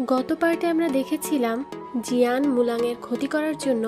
গত পার্টে আমরা দেখেছিলাম জিয়ান মুলাংয়ের ক্ষতি করার জন্য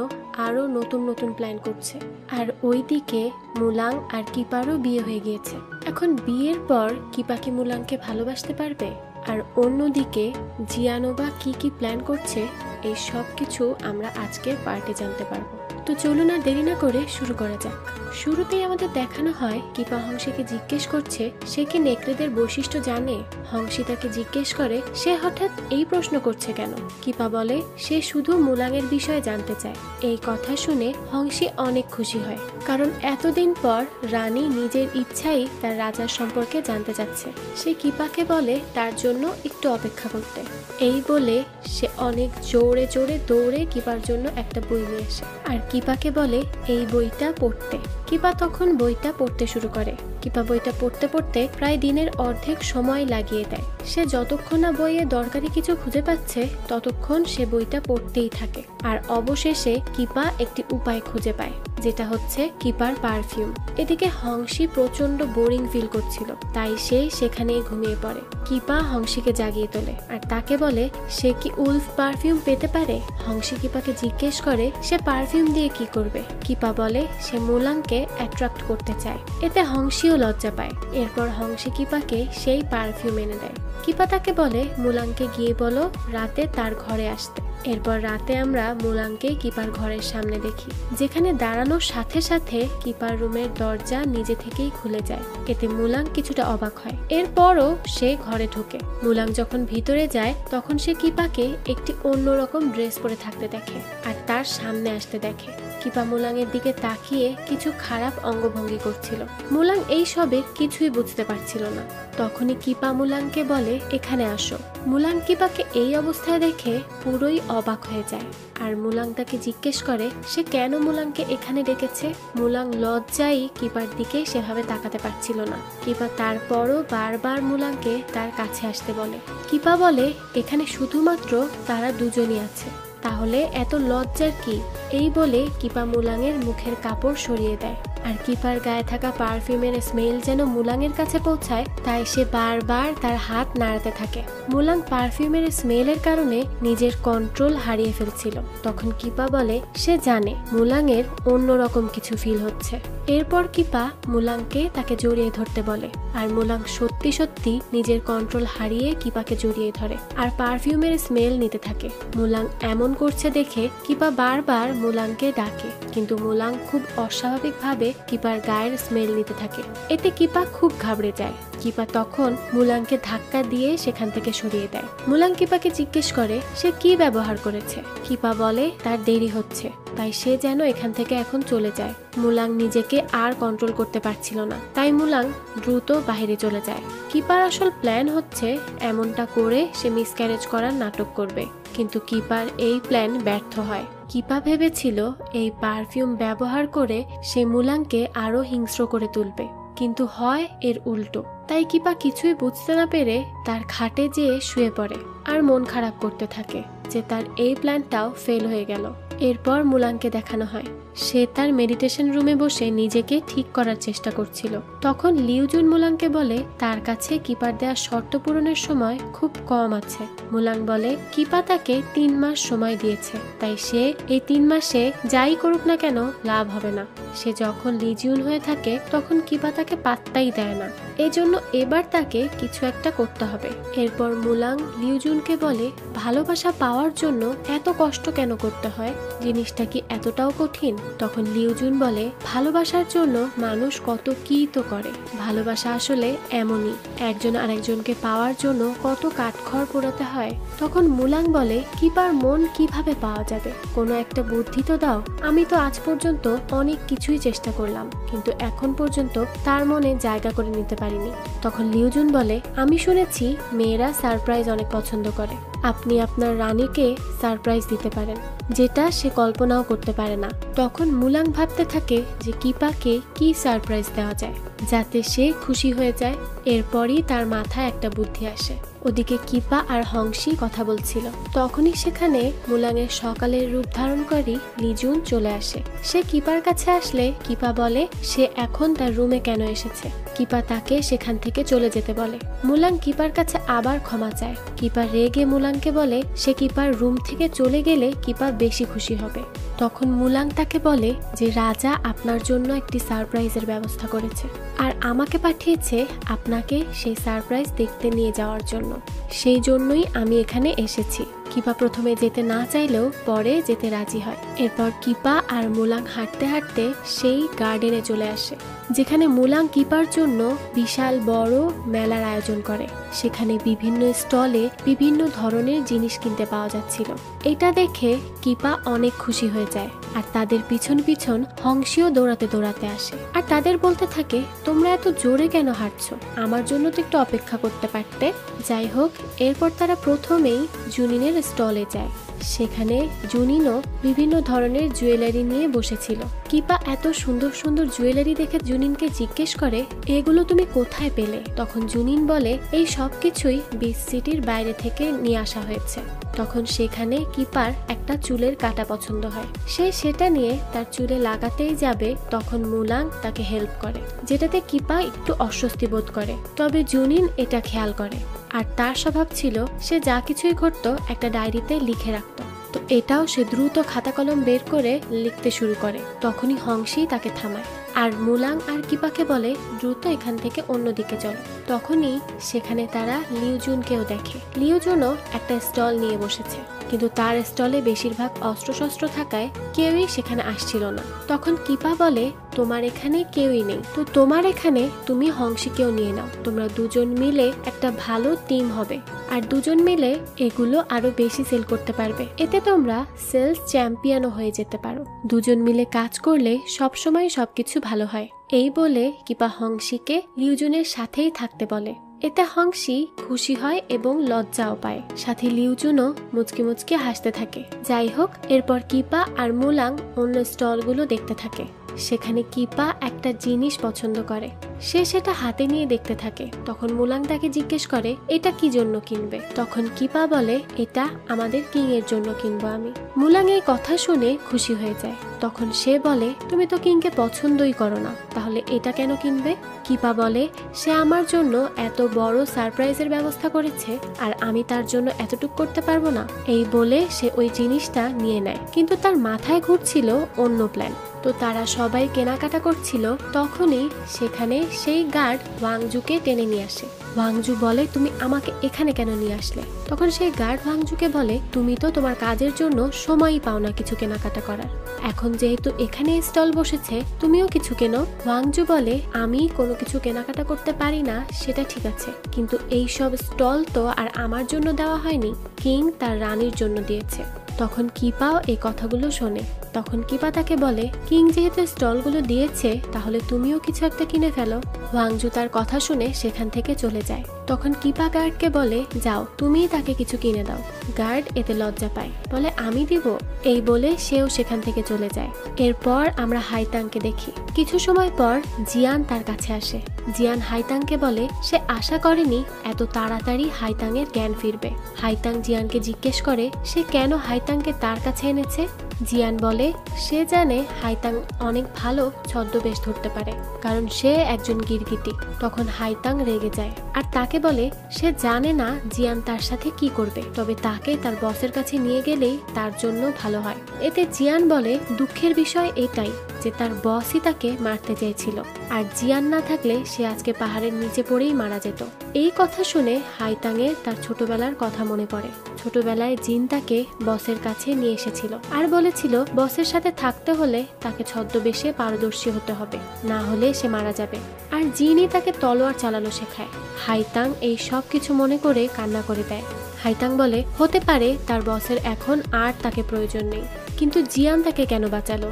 আরও নতুন নতুন প্ল্যান করছে, আর ওইদিকে মুলাং আর কিপারও বিয়ে হয়ে গিয়েছে। এখন বিয়ের পর কিপা কি মুলাংকে ভালোবাসতে পারবে? আর অন্যদিকে জিয়ানও বা কি প্ল্যান করছে, এই সব কিছু আমরা আজকের পার্টে জানতে পারবো। তো চলুন আর দেরি না করে শুরু করা যাক। শুরুতেই আমাদের দেখানো হয় কিপা হংসিকে জিজ্ঞেস করছে সে কি নেকড়েদের বৈশিষ্ট্য জানে। হংসি তাকে জিজ্ঞেস করে সে হঠাৎ এই প্রশ্ন করছে কেন। কিপা বলে সে শুধু মুলাংয়ের বিষয়ে জানতে চায়। এই কথা শুনে হংসি অনেক খুশি হয়, কারণ এতদিন পর রানী নিজের ইচ্ছাই তার রাজার সম্পর্কে জানতে চাচ্ছে। সে কিপাকে বলে তার জন্য একটু অপেক্ষা করতে। এই বলে সে অনেক জোরে জোরে দৌড়ে কিপার জন্য একটা বই নিয়ে আসে, আর কিপাকে বলে এই বইটা পড়তে। কিপা তখন বইটা পড়তে শুরু করে। কিপা বইটা পড়তে পড়তে প্রায় দিনের অর্ধেক সময় লাগিয়ে দেয়। সে যতক্ষণ না বইয়ে দরকারি কিছু খুঁজে পাচ্ছে ততক্ষণ সে বইটা পড়তেই থাকে। আর অবশেষে কিপা একটি উপায় খুঁজে পায়, যেটা হচ্ছে কিপার পারফিউম। এদিকে হংসি প্রচন্ড বোরিং ফিল করছিল, তাই সে সেখানেই ঘুমিয়ে পড়ে। কিপা হংসিকে জাগিয়ে তোলে আর তাকে বলে সে কি উলফ পারফিউম পেতে পারে। হংসি কিপাকে জিজ্ঞেস করে সে পারফিউম দিয়ে কি করবে। কিপা বলে সে মুলাংকে অ্যাট্রাক্ট করতে চায়। এতে হংসিও লজ্জা পায়। এরপর হংসি কিপাকে সেই পারফিউম এনে দেয়। কিপা তাকে বলে মুলাংকে গিয়ে বলো রাতে তার ঘরে আসতে। এরপর রাতে আমরা মুলাংকে কিপার ঘরের সামনে দেখি, যেখানে দাঁড়ানোর সাথে সাথে কিপার রুমের দরজা নিজে থেকেই খুলে যায়। এতে মুলাং কিছুটা অবাক হয়। এরপরও সে ঘরে ঢোকে। মুলাং যখন ভিতরে যায় তখন সে কিপাকে একটি অন্যরকম ড্রেস পরে থাকতে দেখে আর তার সামনে আসতে দেখে। কিপা মুলাংয়ের দিকে তাকিয়ে কিছু খারাপ অঙ্গভঙ্গি করছিল। মুলাং এই সবে কিছুই বুঝতে পারছিল না। তখনই কিপা মুলাংকে বলে এখানে আসো। মুলাং কিপাকে এই অবস্থায় দেখে পুরোই অবাক হয়ে যায়, আর মুলাং তাকে জিজ্ঞেস করে সে কেন মুলাংকে এখানে ডেকেছে। মুলাং লজ্জায় কিপার দিকে সেভাবে তাকাতে পারছিল না। কিপা তারপরও বারবার মুলাংকে তার কাছে আসতে বলে। কিপা বলে এখানে শুধুমাত্র তারা দুজনই আছে, তাহলে এত লজ্জার কি। এই বলে কিপা মুলাংয়ের মুখের কাপড় সরিয়ে দেয়, আর কিপার গায়ে থাকা পারফিউমের স্মেল যেন মুলাংয়ের কাছে পৌঁছায়, তাই সে বারবার তার হাত নাড়াতে থাকে। মুলাং পারফিউমের স্মেলের কারণে নিজের কন্ট্রোল হারিয়ে ফেলছিল। তখন কিপা বলে সে জানে মুলাংয়ের অন্যরকম কিছু ফিল হচ্ছে। এরপর কিপা মুলাংকে তাকে জড়িয়ে ধরতে বলে, আর মুলাং সত্যি সত্যি নিজের কন্ট্রোল হারিয়ে কিপাকে জড়িয়ে ধরে আর পারফিউমের স্মেল নিতে থাকে। মুলাং এমন করছে দেখে কিপা বারবার মুলাংকে ডাকে, কিন্তু মুলাং খুব অস্বাভাবিকভাবে কিপার গায়ের স্মেল নিতে থাকে। এতে কিপা খুব ঘাবড়ে যায়। কিপা তখন মুলাংকে ধাক্কা দিয়ে সেখান থেকে সরিয়ে দেয়। মুলাং কিপাকে জিজ্ঞেস করে সে কি ব্যবহার করেছে। কিপা বলে তার দেরি হচ্ছে, তাই সে যেন এখান থেকে এখন চলে যায়। মুলাং নিজেকে আর কন্ট্রোল করতে পারছিল না, তাই মুলাং দ্রুত বাইরে চলে যায়। কিপার আসল প্ল্যান হচ্ছে এমনটা করে সে মিসক্যারেজ করার নাটক করবে, কিন্তু কিপার এই প্ল্যান ব্যর্থ হয়। কিপা ভেবেছিল এই পারফিউম ব্যবহার করে সে মুলাংকে আরো হিংস্র করে তুলবে, কিন্তু হয় এর উল্টো। তাই কিপা কিছুই বুঝতে না পেরে তার খাটে যেয়ে শুয়ে পড়ে আর মন খারাপ করতে থাকে যে তার এই প্ল্যানটাও ফেল হয়ে গেল। এরপর মুলাংকে দেখানো হয় সে তার মেডিটেশন রুমে বসে নিজেকে ঠিক করার চেষ্টা করছিল। তখন লিউজুন মুলাংকে বলে তার কাছে কিপার দেওয়া শর্ত পূরণের সময় খুব কম আছে। মুলাং বলে কিপা তাকে 3 মাস সময় দিয়েছে, তাই সে এই 3 মাসে যাই করুক না কেন লাভ হবে না। সে যখন লিজিউন হয়ে থাকে তখন কিপা তাকে পাত্তাই দেয় না, এজন্য এবার তাকে কিছু একটা করতে হবে। এরপর মুলাং লিউজুনকে বলে ভালোবাসা পাওয়ার জন্য এত কষ্ট কেন করতে হয়, জিনিসটা কি এতটাও কঠিন। তখন লিউজুন বলে ভালোবাসার জন্য মানুষ কত কি তো করে, ভালোবাসা আসলে এমনই, একজন আরেকজনকে পাওয়ার জন্য কত কাঠখড় পোড়াতে হয়। তখন মুলাং বলে কিপার মন কিভাবে পাওয়া যাবে, কোনো একটা বুদ্ধি তো দাও। আমি তো আজ পর্যন্ত অনেক কিছুই চেষ্টা করলাম, কিন্তু এখন পর্যন্ত তার মনে জায়গা করে নিতে পারিনি। তখন লিউজুন বলে আমি শুনেছি মেয়েরা সারপ্রাইজ অনেক পছন্দ করে, আপনি আপনার রানীকে সারপ্রাইজ দিতে পারেন, যেটা সে কল্পনাও করতে পারে না। তখন মুলাং ভাবতে থাকে যে কিপাকে কি সারপ্রাইজ দেওয়া যায় যাতে সে খুশি হয়ে যায়। এরপরই তার মাথায় একটা বুদ্ধি আসে। ওদিকে কিপা আর হংসি কথা বলছিল, তখনই সেখানে মুলাংয়ের সকালের রূপ ধারণকারী লিজুন চলে আসে। সে কিপার কাছে আসলে কিপা বলে সে এখন তার রুমে কেন এসেছে। কিপা তাকে সেখান থেকে চলে যেতে বলে। মুলাং কিপার কাছে আবার ক্ষমা চায়। কিপা রেগে মুলাংকে বলে সে কিপার রুম থেকে চলে গেলে কিপা বেশি খুশি হবে। তখন মুলাং তাকে বলে যে রাজা আপনার জন্য একটি সারপ্রাইজের ব্যবস্থা করেছে আর আমাকে পাঠিয়েছে আপনাকে সেই সারপ্রাইজ দেখতে নিয়ে যাওয়ার জন্য, সেই জন্যই আমি এখানে এসেছি। কিপা প্রথমে যেতে না চাইলেও পরে যেতে রাজি হয়। এরপর কিপা আর মুলাং হাঁটতে হাঁটতে সেই গার্ডেনে চলে আসে যেখানে মুলাং কিপার জন্য বিশাল বড় মেলার আয়োজন করে। সেখানে বিভিন্ন স্টলে বিভিন্ন ধরনের জিনিস কিনতে পাওয়া যাচ্ছিল। এটা দেখে কিপা অনেক খুশি হয়ে যায় আর তাদের পিছন পিছন হংসিও দৌড়াতে দৌড়াতে আসে আর তাদের বলতে থাকে তোমরা এত জোরে কেন হাঁটছো, আমার জন্য তো একটু অপেক্ষা করতে পারতে। যাই হোক, এরপর তারা প্রথমেই জুনিনের স্টলে যায়। সেখানে জুনিনও বিভিন্ন ধরনের জুয়েলারি নিয়ে বসেছিল। কিপা এত সুন্দর সুন্দর জুয়েলারি দেখে জুনিনকে জিজ্ঞেস করে এগুলো তুমি কোথায় পেলে? তখন জুনিন বলে এই সব কিছুই বিচ সিটির বাইরে থেকে নিয়ে আসা হয়েছে। তখন সেখানে কিপার একটা চুলের কাটা পছন্দ হয়, সে সেটা নিয়ে তার চুলে লাগাতেই যাবে, তখন মুলাং তাকে হেল্প করে, যেটাতে কিপা একটু অস্বস্তি বোধ করে। তবে জুনিন এটা খেয়াল করে আর তার স্বভাব ছিল সে যা কিছুই ঘটতো একটা ডায়েরিতে লিখে রাখত। তো এটাও সে দ্রুত খাতা কলম বের করে লিখতে শুরু করে। তখনই হংসি তাকে থামায় আর মুলাং আর কিপাকে বলে দ্রুত এখান থেকে অন্যদিকে চলো। তখনই সেখানে তারা লিউজুনকেও দেখে। লিউজুনও একটা স্টল নিয়ে বসেছে, কিন্তু তার স্টলে বেশিরভাগ অস্ত্রশস্ত্র থাকায় কেউই সেখানে আসছিল না। তখন কিপা বলে তোমার এখানে কেউই নেই, তো তোমার এখানে তুমি হংসিকেও নিয়ে নাও, তোমরা দুজন মিলে একটা ভালো টিম হবে আর দুজন মিলে এগুলো আরো বেশি সেল করতে পারবে, এতে তোমরা সেলস চ্যাম্পিয়নও হয়ে যেতে পারো। দুজন মিলে কাজ করলে সবসময় সবকিছু ভালো হয়। এই বলে কিপা হংসিকে লিউজুনের সাথেই থাকতে বলে। এতে হংসি খুশি হয় এবং লজ্জাও পায়, সাথে লিউজুনও মুচকি মুচকি হাসতে থাকে। যাই হোক, এরপর কিপা আর মুলাং অন্য স্টলগুলো দেখতে থাকে। সেখানে কিপা একটা জিনিস পছন্দ করে, সে সেটা হাতে নিয়ে দেখতে থাকে। তখন মুলাং তাকে জিজ্ঞেস করে এটা কি জন্য কিনবে? তখন কিপা বলে এটা আমাদের কিং এর জন্য কিনবো আমি। মুলাং এই কথা শুনে খুশি হয়ে যায়। তখন সে বলে তুমি তো কিংকে পছন্দই করো না, তাহলে এটা কেন কিনবে? কিপা বলে সে আমার জন্য এত বড় সারপ্রাইজের ব্যবস্থা করেছে আর আমি তার জন্য এতটুকু করতে পারবো না। এই বলে সে ওই জিনিসটা নিয়ে নেয়, কিন্তু তার মাথায় ঘুরছিল অন্য প্ল্যান। তো তারা সবাই কেনাকাটা করছিল, তখনই সেখানে সেই গার্ড ওয়াংজুকে টেনে নিয়ে আসে। ওয়াংজু বলে তুমি আমাকে এখানে কেন নিয়ে আসলে? তখন সেই গার্ড ওয়াংজুকে বলে তুমি তো তোমার কাজের জন্য সময়ই পাও না কিছু কেনাকাটা করার, এখন যেহেতু এখানে স্টল বসেছে তুমিও কিছু কেনো। ওয়াংজু বলে আমি কোনো কিছু কেনাকাটা করতে পারি না সেটা ঠিক আছে, কিন্তু এই সব স্টল তো আর আমার জন্য দেওয়া হয়নি, কিং তার রানীর জন্য দিয়েছে। তখন কিপাও এই কথাগুলো শোনে। তখন কিপা তাকে বলে কিং যেহেতু স্টলগুলো দিয়েছে তাহলে তুমিও কিছু একটা কিনে ফেলো। ওয়াংজু তার কথা শুনে সেখান থেকে চলে যায়। তখন কিপা গার্ডকে বলে যাও তুমিই তাকে কিছু কিনে দাও। গার্ড এতে লজ্জা পায়, বলে আমি দিব। এই বলে সেও সেখান থেকে চলে যায়। এরপর আমরা হাইতাংকে দেখি। কিছু সময় পর জিয়ান তার কাছে আসে। জিয়ান হাইতাংকে বলে সে আশা করেনি এত তাড়াতাড়ি হাইতাংয়ের জ্ঞান ফিরবে। হাইতাং জিয়ানকে জিজ্ঞেস করে সে কেন হাইতাংকে তার কাছে এনেছে। জিয়ান বলে সে জানে হাইতাং অনেক ভালো ছদ্মবেশ ধরতে পারে, কারণ সে একজন গিরগিটি। তখন হাইতাং রেগে যায় আর তাকে বলে সে জানে না জিয়ান তার সাথে কি করবে, তবে তাকে তার বসের কাছে নিয়ে গেলেই তার জন্য ভালো হয়। এতে জিয়ান বলে দুঃখের বিষয় এটাই যে তার বসই তাকে মারতে চেয়েছিল, আর জিয়ান না থাকলে সে আজকে পাহাড়ের নিচে পড়েই মারা যেত। এই কথা শুনে হাইতাংয়ের তার ছোটবেলার কথা মনে পড়ে। ছোটবেলায় জিন তাকে বসের কাছে নিয়ে এসেছিল আর বলেছিল বসের সাথে থাকতে হলে তাকে ছদ্মবেশে পারদর্শী হতে হবে, না হলে সে মারা যাবে। আর জিনই তাকে তলোয়ার চালানো শেখায়। হাইতাং এই সব কিছু মনে করে কান্না করে দেয়। হাইতাং বলে হতে পারে তার বসের এখন আর তাকে প্রয়োজন নেই, কিন্তু জিয়ান তাকে কেন বাঁচালো?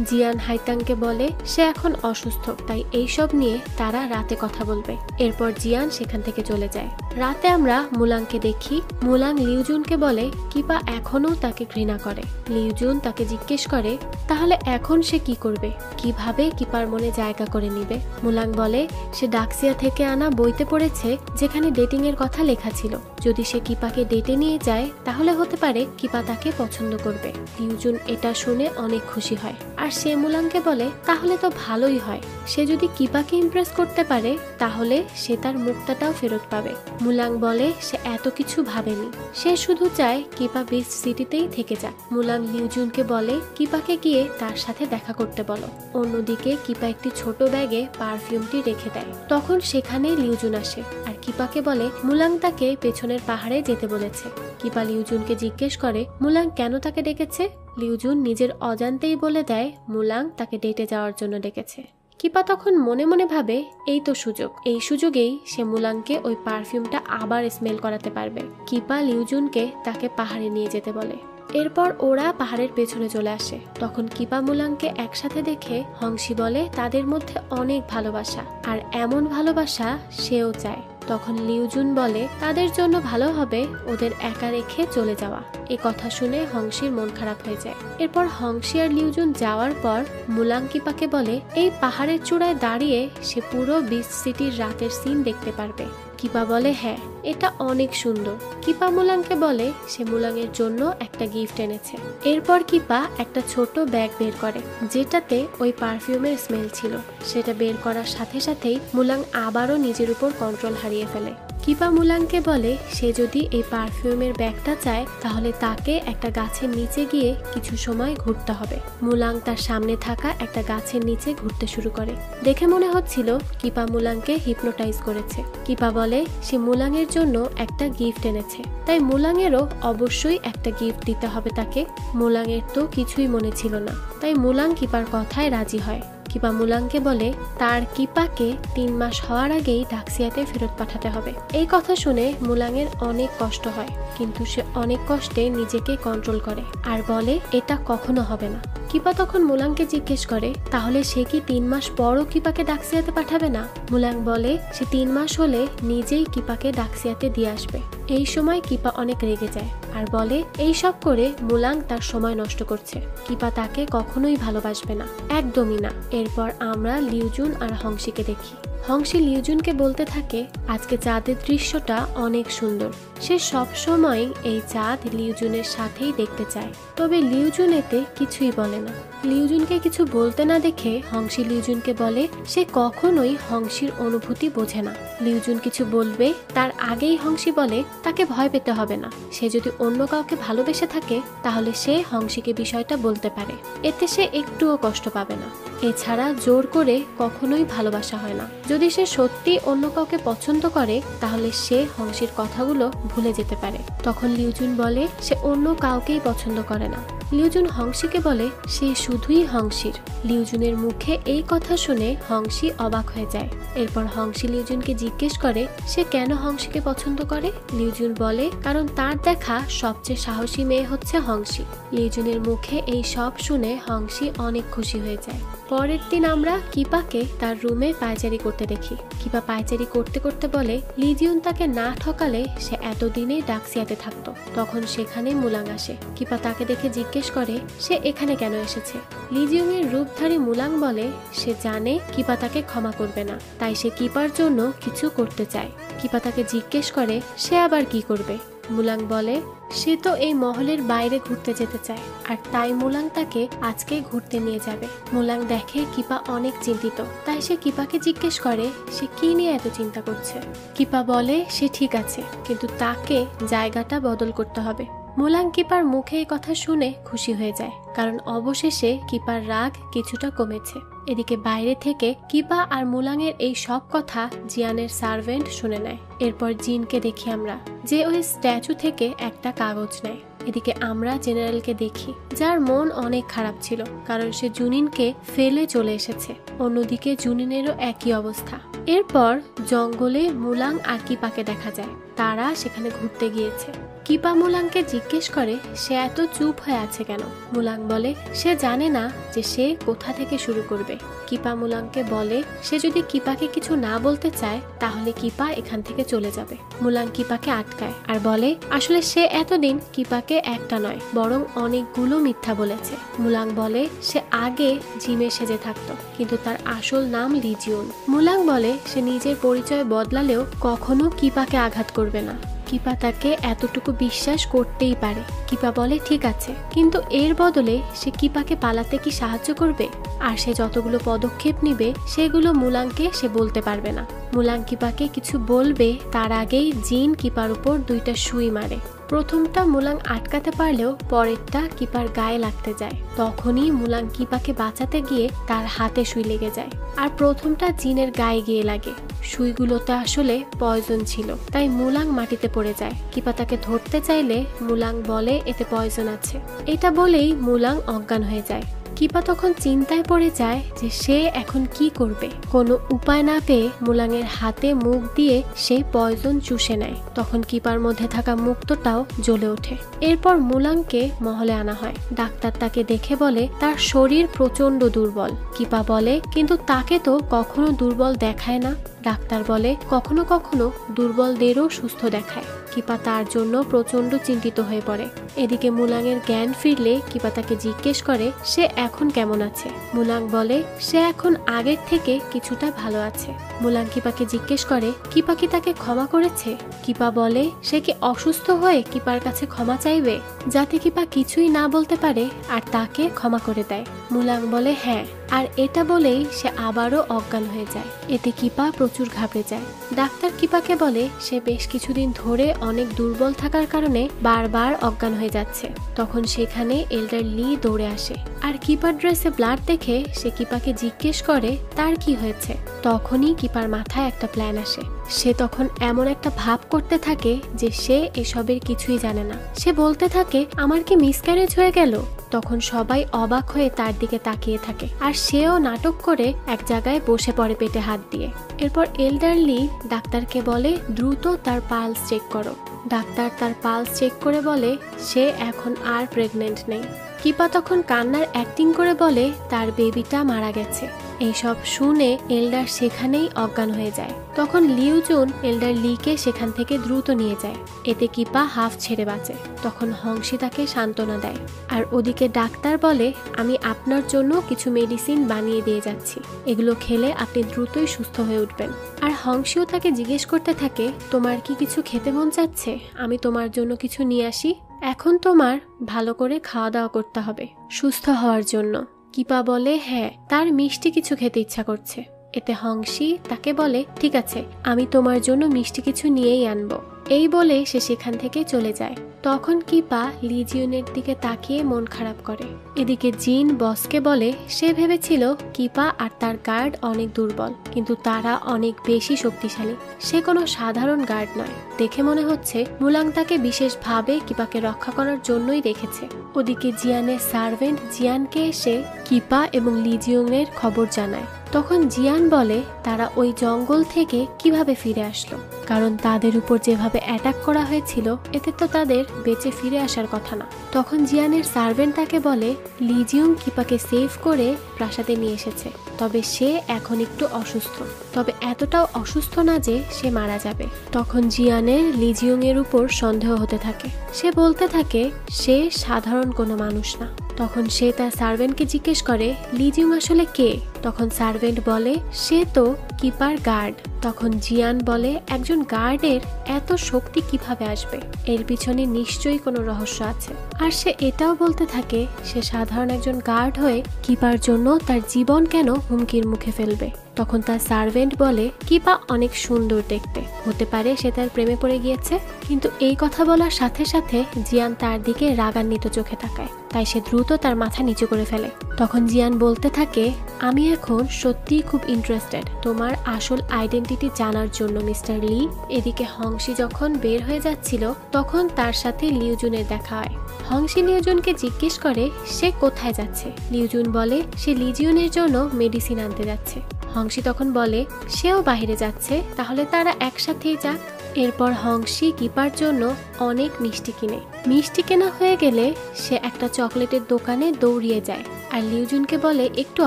জিয়ান হাইতাংকে বলে সে এখন অসুস্থ, তাই এইসব নিয়ে তারা রাতে কথা বলবে। এরপর জিয়ান সেখান থেকে চলে যায়। রাতে আমরা মুলাংকে দেখি। মুলাং লিউজুনকে বলে কিপা এখনো তাকে ঘৃণা করে। লিউজুন তাকে জিজ্ঞেস করে তাহলে এখন সে কি করবে, কিভাবে কিপার মনে জায়গা করে নিবে। মুলাং বলে সে ডাক্সিয়া থেকে আনা বইতে পড়েছে যেখানে ডেটিং এর কথা লেখা ছিল, যদি সে কিপাকে ডেটে নিয়ে যায় তাহলে হতে পারে কিপা তাকে পছন্দ করবে। লিউজুন এটা শুনে অনেক খুশি হয় আর আর সে মুলাংকে বলে তাহলে তো ভালোই হয়, সে যদি কিপাকে ইমপ্রেস করতে পারে তাহলে সে তার মুক্তাটাও ফেরত পাবে। মুলাং বলে সে এত কিছু ভাবেনি, সে শুধু চায় কিপা বিস্ট সিটিতেই থেকে যাক। মুলাং লিউজুনকে বলে কিপাকে গিয়ে তার সাথে দেখা করতে বলো। অন্যদিকে কিপা একটি ছোট ব্যাগে পারফিউমটি রেখে দেয়। তখন সেখানে লিউজুন আসে আর কিপাকে বলে মুলাং তাকে পেছনের পাহাড়ে যেতে বলেছে। কিপা লিউজুনকে জিজ্ঞেস করে মুলাং কেন তাকে ডেকেছে। লিউজুন নিজের অজান্তেই বলে দেয় মুলাং তাকে ডেটে যাওয়ার জন্য ডেকেছে। কিপা তখন মনে মনে ভাবে এই তো সুযোগ, এই সুযোগেই সে মুলাংকে ওই পারফিউমটা আবার স্মেল করাতে পারবে। কিপা লিউজুনকে তাকে পাহাড়ে নিয়ে যেতে বলে। এরপর ওরা পাহাড়ের পেছনে চলে আসে। তখন কিপা মুলাংকে একসাথে দেখে হংসি বলে তাদের মধ্যে অনেক ভালোবাসা, আর এমন ভালোবাসা সেও চায়। তখন লিউজুন বলে তাদের জন্য ভালো হবে ওদের একা রেখে চলে যাওয়া। এ কথা শুনে হংসির মন খারাপ হয়ে যায়। এরপর হংসি আর লিউজুন যাওয়ার পর মুলাং কিপাকে বলে এই পাহাড়ের চূড়ায় দাঁড়িয়ে সে পুরো বিস্ট সিটির রাতের সিন দেখতে পারবে। কিপা বলে হ্যাঁ, এটা অনেক সুন্দর। কিপা মুলাংকে বলে সে মুলাংয়ের জন্য একটা গিফট এনেছে। এরপর কিপা একটা ছোট ব্যাগ বের করে যেটাতে ওই পারফিউমের স্মেল ছিল। সেটা বের করার সাথে সাথেই মুলাং আবারও নিজের উপর কন্ট্রোল হারিয়ে ফেলে। কিপা মুলাংকে বলে সে যদি এই পারফিউমের ব্যাগটা চায় তাহলে তাকে একটা গাছের নিচে গিয়ে কিছু সময় ঘুরতে হবে। মুলাং তার সামনে থাকা একটা গাছের নিচে ঘুরতে শুরু করে। দেখে মনে হচ্ছিল কিপা মুলাংকে হিপনোটাইজ করেছে। কিপা বলে সে মুলাংয়ের জন্য একটা গিফট এনেছে, তাই মুলাংয়েরও অবশ্যই একটা গিফট দিতে হবে তাকে। মুলাংয়ের তো কিছুই মনে ছিল না, তাই মুলাং কিপার কথায় রাজি হয়। কিপা মুলাংকে বলে তার কিপাকে 3 মাস হওয়ার আগেই ডাক্সিয়াতে ফেরত পাঠাতে হবে। এই কথা শুনে মুলাংয়ের অনেক কষ্ট হয়, কিন্তু সে অনেক কষ্টে নিজেকে কন্ট্রোল করে আর বলে এটা কখনো হবে না। কিপা তখন মুলাংকে জিজ্ঞেস করে তাহলে সে কি 3 মাস পরও কিপাকে ডাক্সিয়াতে পাঠাবে না। মুলাং বলে সে 3 মাস হলে নিজেই কিপাকে ডাক্সিয়াতে দিয়ে আসবে। এই সময় কিপা অনেক রেগে যায় আর বলে এই সব করে মুলাং তার সময় নষ্ট করছে, কিপা তাকে কখনোই ভালোবাসবে না, একদমই না। এরপর আমরা লিউজুন আর হংসিকে দেখি। হংসি লিউজুনকে বলতে থাকে আজকে চাঁদের দৃশ্যটা অনেক সুন্দর। সে সব সময় এই চাঁদ লিউজুনের সাথেই দেখতে চায়, তবে লিউজুন এতে কিছুই বলে না। লিউজুনকে কিছু বলতে না দেখে হংসি লিউজুনকে বলে সে কখনোই হংসির অনুভূতি বোঝে না। লিউজুন কিছু বলবে তার আগেই হংসি বলে তাকে ভয় পেতে হবে না, সে যদি অন্য কাউকে ভালোবেসে থাকে তাহলে সে হংসিকে বিষয়টা বলতে পারে, এতে সে একটুও কষ্ট পাবে না। এছাড়া জোর করে কখনোই ভালোবাসা হয় না। যদি সে সত্যি অন্য কাউকে পছন্দ করে তাহলে সে হংসির কথাগুলো ভুলে যেতে পারে। তখন লিউজুন বলে সে অন্য কাউকেই পছন্দ করে না। লিউজুন হংসিকে বলে সে শুধুই হংসির। লিউজুনের মুখে এই কথা শুনে হংসি অবাক হয়ে যায়। এরপর হংসি লিউজুনকে জিজ্ঞেস করে সে কেন হংসিকে পছন্দ করে। লিউজুন বলে কারণ তার দেখা সবচেয়ে সাহসী মেয়ে হচ্ছে হংসি। লিউজুনের মুখে এই সব শুনে হংসি অনেক খুশি হয়ে যায়। পরের দিন আমরা কিপাকে তার রুমে পায়চারি করতে দেখি। কিপা পায়চারি করতে করতে বলে লিজিউন তাকে না ঠকালে সে এতদিনে ডাক্সিয়াতে থাকতো। তখন সেখানে মুলাং আসে। কিপা তাকে দেখে জিজ্ঞেস করে সে এখানে কেন এসেছে। লিজিউনের রূপধারী মুলাং বলে সে জানে কিপা তাকে ক্ষমা করবে না, তাই সে কিপার জন্য কিছু করতে চায়। কিপা তাকে জিজ্ঞেস করে সে আবার কি করবে। মুলাং বলে সে তো এই মহলের বাইরে ঘুরতে যেতে চায়, আর তাই মুলাং তাকে আজকে ঘুরতে নিয়ে যাবে। মুলাং দেখে কিপা অনেক চিন্তিত, তাই সে কিপাকে জিজ্ঞেস করে সে কি নিয়ে এত চিন্তা করছে। কিপা বলে সে ঠিক আছে, কিন্তু তাকে জায়গাটা বদল করতে হবে। মুলাং কিপার মুখে এই কথা শুনে খুশি হয়ে যায়, কারণ অবশেষে কিপার রাগ কিছুটা কমেছে। এদিকে বাইরে থেকে কিপা আর মুলাংয়ের এই সব কথা জিয়ানের সার্ভেন্ট শুনে নেয়। এরপর জিনকে দেখি আমরা, যে ওই স্ট্যাচু থেকে একটা কাগজ নেয়। এদিকে আমরা জেনারেলকে দেখি, যার মন অনেক খারাপ ছিল, কারণ সে জুনিনকে ফেলে চলে এসেছে। অন্যদিকে জুনিনেরও একই অবস্থা। এরপর জঙ্গলে মুলাং আর কিপাকে দেখা যায়, তারা সেখানে ঘুরতে গিয়েছে। কিপা মুলাংকে জিজ্ঞেস করে সে এত চুপ হয়ে আছে কেন। মুলাং বলে সে জানে না যে সে কোথা থেকে শুরু করবে। কিপা মুলাংকে বলে সে যদি কিপাকে কিছু না বলতে চায় তাহলে কিপা এখান থেকে চলে যাবে। মুলাং কিপাকে আটকায় আর বলে আসলে সে এতদিন কিপাকে একটা নয় বরং অনেকগুলো মিথ্যা বলেছে। মুলাং বলে সে আগে জিমে সেজে থাকতো, কিন্তু তার আসল নাম লিজিউন। মুলাং বলে সে নিজের পরিচয় বদলালেও কখনো কিপাকে আঘাত করবে না। কিপা তাকে এতটুকু বিশ্বাস করতেই পারে। কিপা বলে ঠিক আছে, কিন্তু এর বদলে সে কিপাকে পালাতে কি সাহায্য করবে? আর সে যতগুলো পদক্ষেপ নিবে সেগুলো মুলাংকে সে বলতে পারবে না। মুলাং কিপাকে কিছু বলবে তার আগেই জিন কিপার উপর 2টা সুই মারে। প্রথমটা মুলাং আটকাতে পারলেও পরেরটা কিপার গায়ে লাগতে যায়। তখনই মুলাং কিপাকে বাঁচাতে গিয়ে তার হাতে সুই লেগে যায়, আর প্রথমটা জিনের গায়ে গিয়ে লাগে। সুইগুলোতে আসলে পয়জন ছিল, তাই মুলাং মাটিতে পড়ে যায়। কিপা তাকে ধরতে চাইলে মুলাং বলে এতে পয়জন আছে। এটা বলেই মুলাং অজ্ঞান হয়ে যায়। কিপা তখন চিন্তায় পড়ে যায় যে সে এখন কি করবে। কোনো উপায় না পেয়ে মুলাংয়ের হাতে মুখ দিয়ে সে পয়জন চুষে নেয়। তখন কিপার মধ্যে থাকা মুক্তটাও জ্বলে ওঠে। এরপর মুলাংকে মহলে আনা হয়। ডাক্তার তাকে দেখে বলে তার শরীর প্রচন্ড দুর্বল। কিপা বলে কিন্তু তাকে তো কখনো দুর্বল দেখায় না। ডাক্তার বলে কখনো কখনো দুর্বলদেরও সুস্থ দেখায়। কিপা তার জন্য প্রচন্ড চিন্তিত হয়ে পড়ে। এদিকে মুলাংয়ের জ্ঞান ফিরলে কিপা তাকে জিজ্ঞেস করে সে এখন কেমন আছে। মুলাং বলে সে এখন আগের থেকে কিছুটা ভালো আছে। মুলাং কিপাকে জিজ্ঞেস করে কিপা কি তাকে ক্ষমা করেছে। কিপা বলে সে কি অসুস্থ হয়ে কিপার কাছে ক্ষমা চাইবে, যাতে কিপা কিছুই না বলতে পারে আর তাকে ক্ষমা করে দেয়। মুলাং বলে হ্যাঁ, আর এটা বলেই সে আবারও অজ্ঞান হয়ে যায়। এতে কিপা প্রচুর ঘাবড়ে যায়। ডাক্তার কিপাকে বলে সে বেশ কিছুদিন ধরে অনেক দুর্বল থাকার কারণে বারবার অজ্ঞান হয়ে যাচ্ছে। তখন সেখানে এল্ডার লি দৌড়ে আসে, আর কিপার ড্রেসে ব্লাড দেখে সে কিপাকে জিজ্ঞেস করে তার কি হয়েছে। তখনই কিপার মাথায় একটা প্ল্যান আসে। সে তখন এমন একটা ভাব করতে থাকে যে সে এসবের কিছুই জানে না। সে বলতে থাকে আমার কি মিসক্যারেজ হয়ে গেল। তখন সবাই অবাক হয়ে তার দিকে তাকিয়ে থাকে, আর সেও নাটক করে এক জায়গায় বসে পড়ে পেটে হাত দিয়ে। এরপর এল্ডারলি ডাক্তারকে বলে দ্রুত তার পালস চেক করো। ডাক্তার তার পালস চেক করে বলে সে এখন আর প্রেগনেন্ট নেই। কিপা তখন কান্নার অ্যাক্টিং করে বলে তার বেবিটা মারা গেছে। এইসব শুনে এল্ডার সেখানেই অজ্ঞান হয়ে যায়। তখন লিউজুন এল্ডার লিকে সেখান থেকে দ্রুত নিয়ে যায়। এতে কিপা হাফ ছেড়ে বাঁচে। তখন হংসি তাকে সান্ত্বনা দেয়, আর ওদিকে ডাক্তার বলে আমি আপনার জন্য কিছু মেডিসিন বানিয়ে দিয়ে যাচ্ছি, এগুলো খেলে আপনি দ্রুতই সুস্থ হয়ে উঠবেন। আর হংসিও তাকে জিজ্ঞেস করতে থাকে তোমার কি কিছু খেতে মন চাচ্ছে, আমি তোমার জন্য কিছু নিয়ে আসি। এখন তোমার ভালো করে খাওয়া দাওয়া করতে হবে সুস্থ হওয়ার জন্য। কিপা বলে হ্যাঁ, তার মিষ্টি কিছু খেতে ইচ্ছা করছে। এতে হংসি তাকে বলে ঠিক আছে, আমি তোমার জন্য মিষ্টি কিছু নিয়েই আনবো। এই বলে সে সেখান থেকে চলে যায়। তখন কিপা লিজিয়নের দিকে তাকিয়ে মন খারাপ করে। এদিকে জিন বসকে বলে সে ভেবেছিল কিপা আর তার গার্ড অনেক দুর্বল, কিন্তু তারা অনেক বেশি শক্তিশালী। সে কোনো সাধারণ গার্ড নয়। দেখে মনে হচ্ছে মুলাং তাকে বিশেষভাবে কিপাকে রক্ষা করার জন্যই রেখেছে। ওদিকে জিয়ানের সার্ভেন্ট জিয়ানকে এসে কিপা এবং লিজিয়নের খবর জানায়। তখন জিয়ান বলে তারা ওই জঙ্গল থেকে কিভাবে ফিরে আসলো, কারণ তাদের উপর যেভাবে অ্যাটাক করা হয়েছিল এতে তো তাদের বেঁচে ফিরে আসার কথা না। তখন জিয়ানের সার্ভেন্ট তাকে বলে লিজিয়ং কিপাকে সেভ করে প্রাসাদে নিয়ে এসেছে, তবে সে এখন একটু অসুস্থ, তবে এতটাও অসুস্থ না যে সে মারা যাবে। তখন জিয়ানের লিজিয়ং এর উপর সন্দেহ হতে থাকে। সে বলতে থাকে সে সাধারণ কোনো মানুষ না। তখন সে তার সার্ভেন্টকে জিজ্ঞেস করে লিজিয়ং আসলে কে। তখন সার্ভেন্ট বলে সে তো কিপার গার্ড। তখন জিয়ান বলে একজন গার্ডের এত শক্তি কিভাবে আসবে, এর পিছনে নিশ্চয়ই কোনো রহস্য আছে। আর সে এটাও বলতে থাকে সে সাধারণ একজন গার্ড হয়ে কিপার জন্য তার জীবন কেন হুমকির মুখে ফেলবে। তখন তার সার্ভেন্ট বলে কিপা অনেক সুন্দর দেখতে, হতে পারে সে তার প্রেমে পড়ে গিয়েছে। কিন্তু এই কথা বলার সাথে সাথে জিয়ান তার দিকে রাগান্বিত চোখে তাকায়, তাই সে দ্রুত তার মাথা নিচু করে ফেলে। তখন জিয়ান বলতে থাকে আমি এখন সত্যিই খুব ইন্টারেস্টেড তোমার আসল আইডেন্টিটি জানার জন্য মিস্টার লি। এদিকে হংসি যখন বের হয়ে যাচ্ছিল তখন তার সাথে লিউজুনের দেখা হয়। হংসি লিউজুনকে জিজ্ঞেস করে সে কোথায় যাচ্ছে। লিউজুন বলে সে লিজিয়নের জন্য মেডিসিন আনতে যাচ্ছে। হংসি তখন বলে সেও বাইরে যাচ্ছে, তাহলে তারা একসাথেই যাক। এরপর হংসি কিপার জন্য অনেক মিষ্টি কিনে। মিষ্টি কেনা হয়ে গেলে সে একটা চকলেটের দোকানে দৌড়িয়ে যায়, আর লিউজুনকে বলে একটু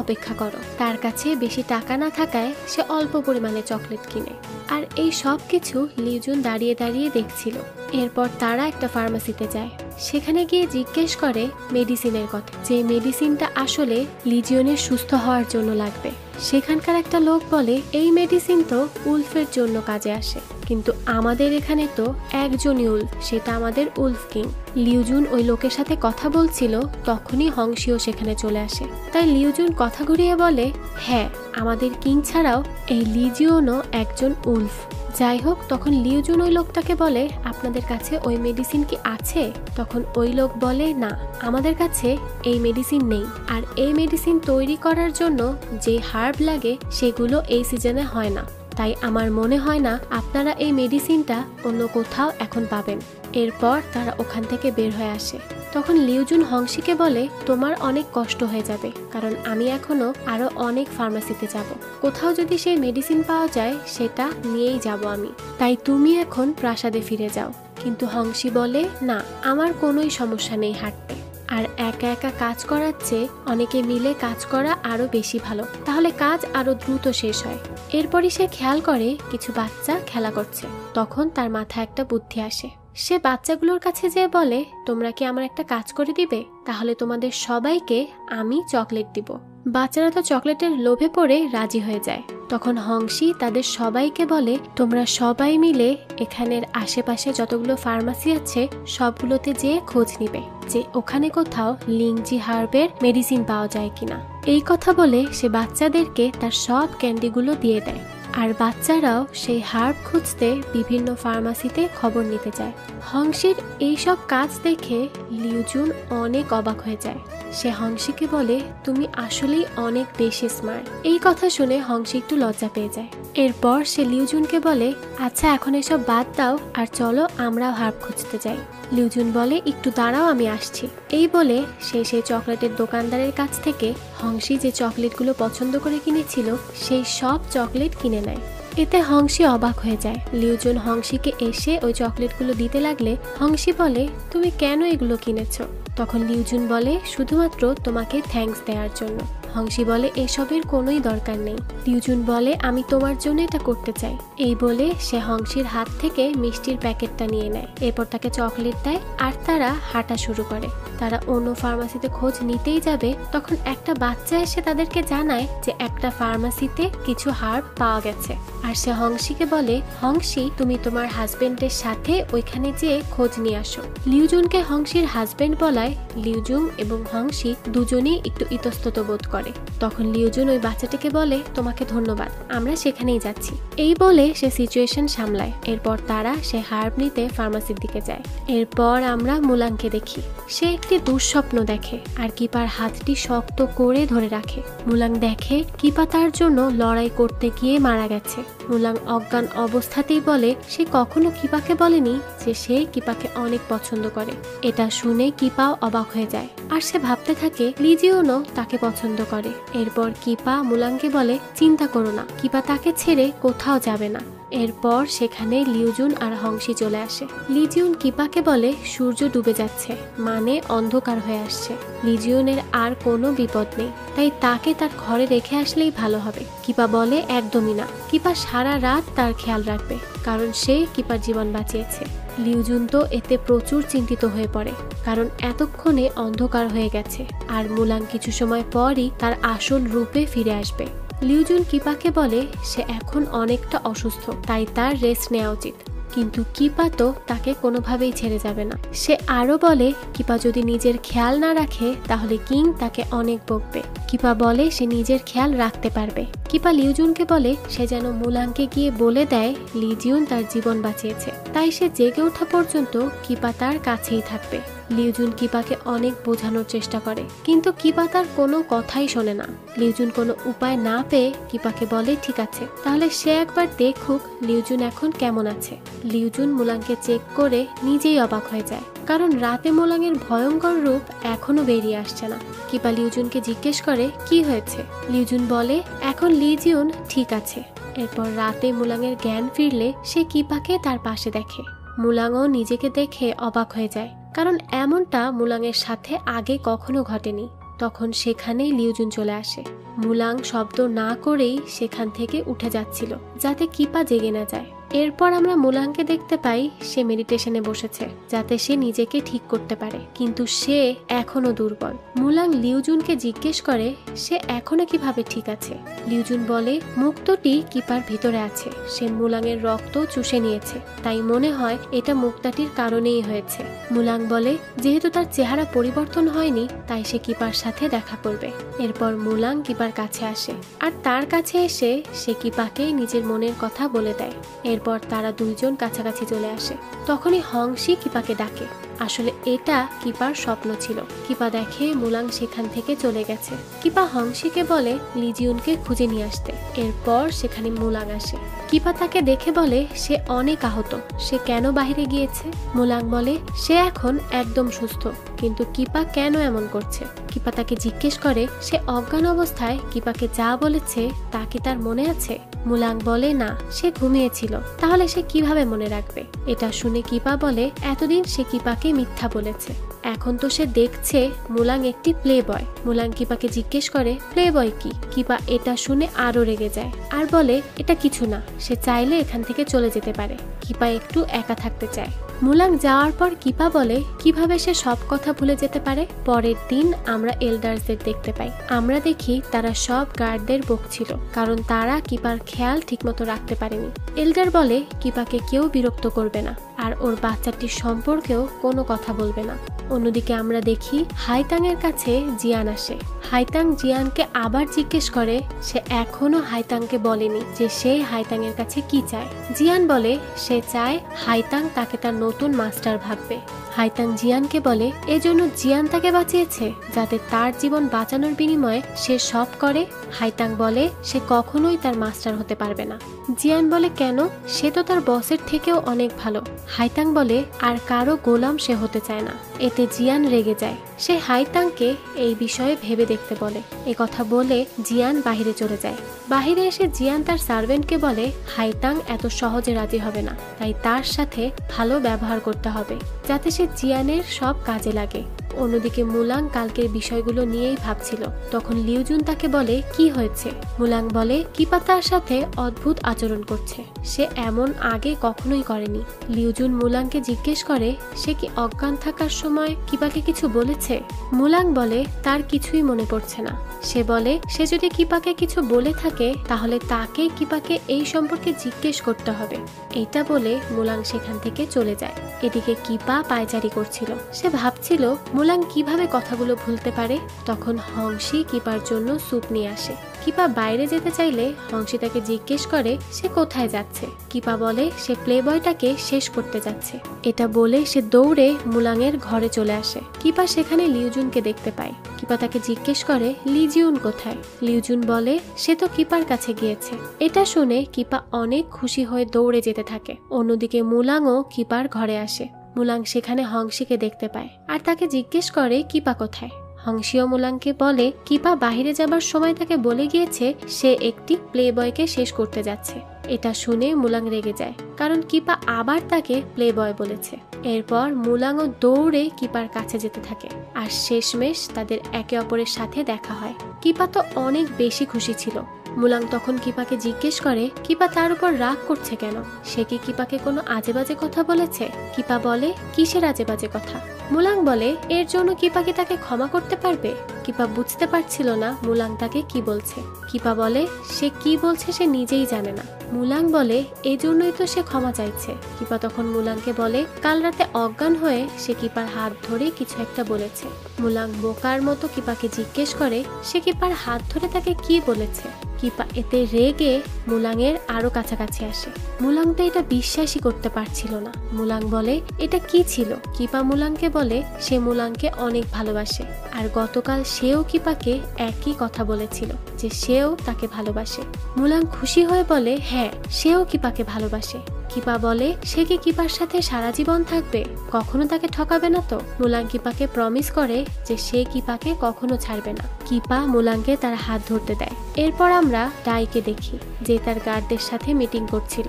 অপেক্ষা করো। তার কাছে বেশি টাকা না থাকায় সে অল্প পরিমাণে চকলেট কিনে। আর এই সব কিছু লিউজুন দাঁড়িয়ে দাঁড়িয়ে দেখছিল। এরপর তারা একটা ফার্মাসিতে যায়। সেখানে গিয়ে জিজ্ঞেস করে মেডিসিনের কথা, যে মেডিসিনটা আসলে লিজিয়নের সুস্থ হওয়ার জন্য লাগবে। সেখানকার একটা লোক বলে এই মেডিসিন তো উলফের জন্য কাজে আসে, কিন্তু আমাদের এখানে তো একজনই উলফ, সেটা আমাদের উলফ কিং। লিউজুন ওই লোকের সাথে কথা বলছিল, তখনই হংশিও সেখানে চলে আসে। তাই লিউজুন কথা ঘুরিয়ে বলে, হ্যাঁ আমাদের কিং ছাড়াও এই লিজিওনও একজন উলফ। যাই হোক, তখন লিউজুন ওই লোকটাকে বলে, আপনাদের কাছে ওই মেডিসিন কি আছে? তখন ওই লোক বলে, না আমাদের কাছে এই মেডিসিন নেই, আর এই মেডিসিন তৈরি করার জন্য যে হার্ব লাগে সেগুলো এই সিজনে হয় না, তাই আমার মনে হয় না আপনারা এই মেডিসিনটা অন্য কোথাও এখন পাবেন। এরপর তারা ওখান থেকে বের হয়ে আসে। তখন লিউজুন হংশিকে বলে, তোমার অনেক কষ্ট হয়ে যাবে, কারণ আমি এখনো আরো অনেক ফার্মাসিতে যাব, কোথাও যদি সেই মেডিসিন পাওয়া যায় সেটা নিয়েই যাব আমি, তাই তুমি এখন প্রাসাদে ফিরে যাও। কিন্তু হংশি বলে, না আমার কোনোই সমস্যা নেই হাঁটতে, আর একা একা কাজ করার চেয়ে অনেকে মিলে কাজ করা আরো বেশি ভালো, তাহলে কাজ আরো দ্রুত শেষ হয়। এরপরই সে খেয়াল করে কিছু বাচ্চা খেলা করছে। তখন তার মাথায় একটা বুদ্ধি আসে। সে বাচ্চাগুলোর কাছে যেয়ে বলে, তোমরা কি আমার একটা কাজ করে দিবে? তাহলে তোমাদের সবাইকে আমি চকলেট দিব। বাচ্চারা তো চকলেটের লোভে পড়ে রাজি হয়ে যায়। তখন হংশি তাদের সবাইকে বলে, তোমরা সবাই মিলে এখানের আশেপাশে যতগুলো ফার্মাসি আছে সবগুলোতে যেয়ে খোঁজ নিবে যে ওখানে কোথাও লিংজি হার্বের মেডিসিন পাওয়া যায় কিনা। এই কথা বলে সে বাচ্চাদেরকে তার সব ক্যান্ডিগুলো দিয়ে দেয়, আর বাচ্চারাও সেই হার্ব খুঁজতে বিভিন্ন ফার্মাসিতে খবর নিতে যায়। হংশির এইসব কাজ দেখে লিউজুন অনেক অবাক হয়ে যায়। সে হংশিকে বলে, তুমি আসলেই অনেক বেশি স্মার্ট। এই কথা শুনে হংশি একটু লজ্জা পেয়ে যায়। এরপর সে লিউজুনকে বলে, আচ্ছা এখন এসব বাদ দাও আর চলো আমরাও হার্ব খুঁজতে যাই। লিউজুন বলে, একটু দাঁড়াও আমি আসছি। এই বলে সে সেই চকলেটের দোকানদারের কাছ থেকে হংশি যে চকলেটগুলো পছন্দ করে কিনেছিল সেই সব চকলেট কিনে নেয়। এতে হংশি অবাক হয়ে যায়। লিউজুন হংশিকে এসে ওই চকলেটগুলো দিতে লাগলে হংশি বলে, তুমি কেন এগুলো কিনেছো? তখন লিউজুন বলে, শুধুমাত্র তোমাকে থ্যাঙ্কস দেওয়ার জন্য। হংশি বলে, এসবের কোনোই দরকার নেই। লিউজুন বলে, আমি তোমার জন্য এটা করতে চাই। এই বলে সে হংশির হাত থেকে মিষ্টির প্যাকেটটা নিয়ে নেয়, এরপর তাকে চকলেট দেয়, আর তারা হাঁটা শুরু করে। তারা অন্য ফার্মাসিতে খোঁজ নিতেই যাবে, তখন একটা বাচ্চা এসে তাদেরকে জানায় যে একটা ফার্মাসিতে কিছু হার্ব পাওয়া গেছে। আর সে হংশিকে বলে, হংশি তুমি তোমার হাজবেন্ডের সাথে ওইখানে যেয়ে খোঁজ নিয়ে আসো। লিউজুনকে হংশির হাজবেন্ড বলায় লিউজুন এবং হংশি দুজনেই একটু ইতস্তত বোধ করে। তখন লিউজুন ওই বাচ্চাটিকে বলে, তোমাকে ধন্যবাদ, আমরা সেখানেই যাচ্ছি। এই বলে সে সিচুয়েশন সামলায়। এরপর তারা সে হার্ব নিতে ফার্মাসির দিকে যায়। এরপর আমরা মুলাংকে দেখি। সে একটি দুঃস্বপ্ন দেখে আর কিপার হাতটি শক্ত করে ধরে রাখে। মুলাং দেখে কিপা তার জন্য লড়াই করতে গিয়ে মারা গেছে। মুলাং অজ্ঞান অবস্থাতেই বলে সে কখনো কিপাকে বলেনি যে সে কিপাকে অনেক পছন্দ করে। এটা শুনে কিপাও অবাক হয়ে যায়, আর সে ভাবতে থাকে লিজিওনও তাকে পছন্দ করে। এরপর কিপা মুলাংকে বলে, চিন্তা করো না, কিপা তাকে ছেড়ে কোথাও যাবে না। এরপর সেখানে লিউজুন আর হংশি চলে আসে। লিজিউন কিপাকে বলে, সূর্য ডুবে যাচ্ছে, মানে অন্ধকার হয়ে আসছে, লিজিউনের আর কোনো বিপদ নেই, তাই তাকে তার ঘরে রেখে আসলেই ভালো হবে। কিপা বলে, একদমই না, কিপা সারা রাত তার খেয়াল রাখবে, কারণ সে কিপার জীবন বাঁচিয়েছে। লিউজুন তো এতে প্রচুর চিন্তিত হয়ে পড়ে, কারণ এতক্ষণে অন্ধকার হয়ে গেছে, আর মুলাং কিছু সময় পরই তার আসল রূপে ফিরে আসবে। লিউজুন কিপাকে বলে সে এখন অনেকটা অসুস্থ, তাই তার রেস্ট নেওয়া উচিত, কিন্তু কিপা তো তাকে কোনোভাবেই ছেড়ে যাবে না। সে আরো বলে কিপা যদি নিজের খেয়াল না রাখে তাহলে কিং তাকে অনেক বকবে। কিপা বলে সে নিজের খেয়াল রাখতে পারবে। কিপা লিউজুনকে বলে সে যেন মুলাংকে গিয়ে বলে দেয় লিজিউন তার জীবন বাঁচিয়েছে, তাই সে জেগে ওঠা পর্যন্ত কিপা তার কাছেই থাকবে। লিউজুন কিপাকে অনেক বোঝানোর চেষ্টা করে, কিন্তু কিপা তার কোনো কথাই শোনে না। লিউজুন কোনো উপায় না পেয়ে কিপাকে বলে, ঠিক আছে, তাহলে সে একবার দেখুক লিউজুন এখন কেমন আছে। লিউজুন মুলাংকে চেক করে নিজেই অবাক হয়ে যায়, কারণ রাতে মুলাংয়ের ভয়ঙ্কর রূপ এখনো বেরিয়ে আসছে না। কিপা লিউজুনকে জিজ্ঞেস করে কি হয়েছে। লিউজুন বলে এখন লিজিউন ঠিক আছে। এরপর রাতে মুলাংয়ের জ্ঞান ফিরলে সে কিপাকে তার পাশে দেখে। মুলাংও নিজেকে দেখে অবাক হয়ে যায়, কারণ এমনটা মুলাংয়ের সাথে আগে কখনো ঘটেনি। তখন সেখানেই লিউজুন চলে আসে। মুলাং শব্দ না করেই সেখান থেকে উঠে যাচ্ছিল যাতে কিপা জেগে না যায়। এরপর আমরা মুলাংকে দেখতে পাই সে মেডিটেশনে বসেছে যাতে সে নিজেকে ঠিক করতে পারে, কিন্তু সে এখনো দুর্বল। মুলাং লিউজুনকে জিজ্ঞেস করে সে এখনো কিভাবে ঠিক আছে। লিউজুন বলে মুক্তটি কিপার ভিতরে আছে, সে মুলাংয়ের রক্ত চুষে নিয়েছে, তাই মনে হয় এটা মুক্তাটির কারণেই হয়েছে। মুলাং বলে যেহেতু তার চেহারা পরিবর্তন হয়নি তাই সে কিপার সাথে দেখা করবে। এরপর মুলাং কিপার কাছে আসে আর তার কাছে এসে সে কিপাকে নিজের মনের কথা বলে দেয়। এরপর তারা দুইজন কাছাকাছি চলে আসে। তখনই হংশি কিপাকে ডাকে। আসলে এটা কিপার স্বপ্ন ছিল। কিপা দেখে মুলাং সেখান থেকে চলে গেছে। কিপা হংশিকে বলে লিজিউনকে খুঁজে নিয়ে আসতে। এরপর সেখানে মুলাং আসে। কিপা তাকে দেখে বলে সে অনেক আহত, সে কেন বাইরে গিয়েছে। মুলাং বলে সে এখন একদম সুস্থ, কিন্তু কিপা কেন এমন করছে। কিপা তাকে জিজ্ঞেস করে সে অজ্ঞান অবস্থায় কিপাকে যা বলেছে তা কি তার মনে আছে। মুলাং বলে না, সে ঘুমিয়েছিল, তাহলে সে কিভাবে মনে রাখবে। এটা শুনে কিপা বলে এতদিন সে কিপাকে মিথ্যা বলেছে, এখন তো সে দেখছে মুলাং একটি প্লে বয়। মুলাং কিপাকে জিজ্ঞেস করে প্লে বয় কি। কিপা এটা শুনে আরো রেগে যায় আর বলে এটা কিছু না, সে চাইলে এখান থেকে চলে যেতে পারে। কিপা একটু একা থাকতে চায়। মুলাং যাওয়ার পর কিপা বলে কিভাবে সে সব কথা ভুলে যেতে পারে। পরের দিন আমরা এল্ডার্সদের দেখতে পাই। আমরা দেখি তারা সব গার্ডদের বকছিল কারণ তারা কিপার খেয়াল ঠিকমতো রাখতে পারেনি। এল্ডার বলে কিপাকে কেউ বিরক্ত করবে না আর ওর বাচ্চাটির সম্পর্কেও কোনো কথা বলবে না। অন্যদিকে আমরা দেখি হাইতাং এর কাছে জিয়ান আসে। হাইতাং জিয়ানকে আবার জিজ্ঞেস করে সে এখনো হাইতাংকে বলেনি যে সে হাইতাং এর কাছে কি চায়। জিয়ান বলে সে চায় হাইতাং তাকে তার নতুন মাস্টার ভাববে। হাইতাং জিয়ানকে বলে এজন্য জিয়ান তাকে বাঁচিয়েছে যাতে তার জীবন বাঁচানোর বিনিময়ে সে সব করে। হাইতাং বলে সে কখনোই তার মাস্টার হতে পারবে না। জিয়ান বলে কেন, সে তো তার বসের থেকেও অনেক ভালো। হাইতাং বলে আর কারো গোলাম সে হতে চায় না। এতে জিয়ান রেগে যায়। সে হাইতাংকে এই বিষয়ে ভেবে দেখতে বলে। এ কথা বলে জিয়ান বাহিরে চলে যায়। বাহিরে এসে জিয়ান তার সার্ভেন্টকে বলে হাইতাং এত সহজে রাজি হবে না, তাই তার সাথে ভালো ব্যবহার করতে হবে যাতে সে জিয়ানের সব কাজে লাগে। অন্যদিকে মুলাং কালকের বিষয়গুলো নিয়েই ভাবছিল। তখন লিউজুন তাকে বলে কি হয়েছে। মুলাং বলে কিপা তার সাথে অদ্ভুত আচরণ করছে, সে এমন আগে কখনোই করেনি। লিউজুন মুলাংকে জিজ্ঞেস করে সে কি অজ্ঞান থাকার সময় কিপাকে কিছু বলেছে। মুলাং বলে তার কিছুই মনে পড়ছে না। সে বলে সে যদি কিপাকে কিছু বলে থাকে তাহলে তাকে কিপাকে এই সম্পর্কে জিজ্ঞেস করতে হবে। এটা বলে মুলাং সেখান থেকে চলে যায়। এদিকে কিপা পায়চারি করছিল। সে ভাবছিল মুলাং কিভাবে কথাগুলো ভুলতে পারে। তখন হংশি কিপার জন্য স্যুপ নিয়ে আসে। কিপা বাইরে যেতে চাইলে হংশি তাকে জিজ্ঞেস করে সে কোথায় যাচ্ছে। কিপা বলে সে প্লে বয়টাকে শেষ করতে যাচ্ছে। এটা বলে সে দৌড়ে মুলাংয়ের ঘরে চলে আসে। কিপা সেখানে লিউজুনকে দেখতে পায়। কিপা তাকে জিজ্ঞেস করে লিজিউন কোথায়। লিউজুন বলে সে তো কিপার কাছে গিয়েছে। এটা শুনে কিপা অনেক খুশি হয়ে দৌড়ে যেতে থাকে। অন্যদিকে মুলাংও কিপার ঘরে আসে। মুলাং সেখানে হংশিকে দেখতে পায় আর তাকে জিজ্ঞেস করে কিপা কোথায়। হংশিও মুলাংকে বলে কিপা বাহিরে যাবার সময় তাকে বলে গিয়েছে সে একটি প্লে বয়কে শেষ করতে যাচ্ছে। এটা শুনে মুলাং রেগে যায় কারণ কিপা আবার তাকে প্লে বয় বলেছে। এরপর মুলাংও দৌড়ে কিপার কাছে যেতে থাকে আর শেষমেশ তাদের একে অপরের সাথে দেখা হয়। কিপা তো অনেক বেশি খুশি ছিল। মুলাং তখন কিপাকে জিজ্ঞেস করে কিপা তার উপর রাগ করছে কেন, সে কি কিপাকে কোনো আজেবাজে কথা বলেছে। কিপা বলে কিসের আজেবাজে কথা। মুলাং বলে এর জন্য কিপা কি তাকে ক্ষমা করতে পারবে। কিপা বুঝতে পারছিল না মুলাং তাকে কি বলছে। কিপা বলে সে কি বলছে সে নিজেই জানে না। মুলাং বলে এজন্যই তো সে ক্ষমা চাইছে। কিপা তখন মুলাংকে বলে কাল রাতে অজ্ঞান হয়ে সে কিপার হাত ধরে কিছু একটা বলেছে। মুলাং বোকার মতো কিপাকে জিজ্ঞেস করে সে কিপার হাত ধরে তাকে কি বলেছে। কিপা এতে রেগে মুলাংয়ের আরো কাছাকাছি আসে। মুলাং তো এটা বিশ্বাসই করতে পারছিল না। মুলাং বলে এটা কি ছিল। কিপা মুলাংকে বলে সে মুলাংকে অনেক ভালোবাসে আর গতকাল সেও কিপাকে একই কথা বলেছিল যে সেও তাকে ভালোবাসে। মুলাং খুশি হয়ে বলে হ্যাঁ, সেও কিপাকে ভালোবাসে। কিপা বলে সে কি কিপার সাথে সারা জীবন থাকবে, কখনো তাকে ঠকাবে না তো। মুলাং কিপাকে প্রমিস করে যে সে কিপাকে কখনো ছাড়বে না। কিপা মুলাংকে তার হাত ধরতে দেয়। এরপর আমরা ডাইকে দেখি যে তার গার্ডদের সাথে মিটিং করছিল।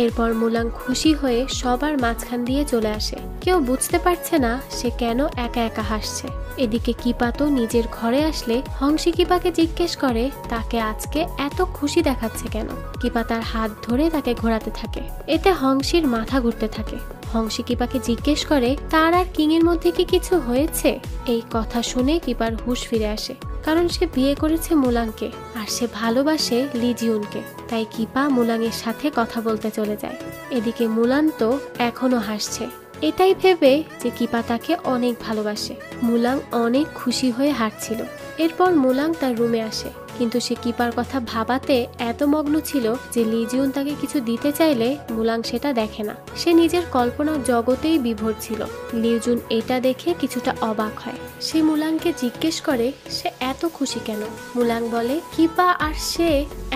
এরপর মুলাং খুশি হয়ে সবার মাঝখান দিয়ে চলে আসে। কেউ বুঝতে পারছে না সে কেন একা একা হাসছে। এদিকে কিপা তো নিজের ঘরে আসলে হংসী কিপাকে জিজ্ঞেস করে তাকে আজকে এত খুশি দেখাচ্ছে কেন। কিপা তার হাত ধরে তাকে ঘোরাতে থাকে। এতে হংসীর মাথা ঘুরতে থাকে। হংসী কিপাকে জিজ্ঞেস করে তার আর কিং এর মধ্যে কি কিছু হয়েছে। এই কথা শুনে কিপার হুঁশ ফিরে আসে, কারণ সে বিয়ে করেছে মুলাংকে আর সে ভালোবাসে লি জিউনকে। তাই কিপা মুলাংয়ের সাথে কথা বলতে চলে যায়। এদিকে মুলাং তো এখনো হাসছে, এটাই ভেবে যে কিপা তাকে অনেক ভালোবাসে। মুলাং অনেক খুশি হয়ে হাঁটছিল। এরপর মুলাং তার রুমে আসে, কিন্তু সে কিপার কথা ভাবাতে এত মগ্ন ছিল যে লি জিউন তাকে কিছু দিতে চাইলে মুলাং সেটা দেখে না। সে নিজের কল্পনার জগতেই বিভোর ছিল। লি জিউন এটা দেখে কিছুটা অবাক হয়। সে মুলাংকে জিজ্ঞেস করে সে এত খুশি কেন। মুলাং বলে কিপা আর সে।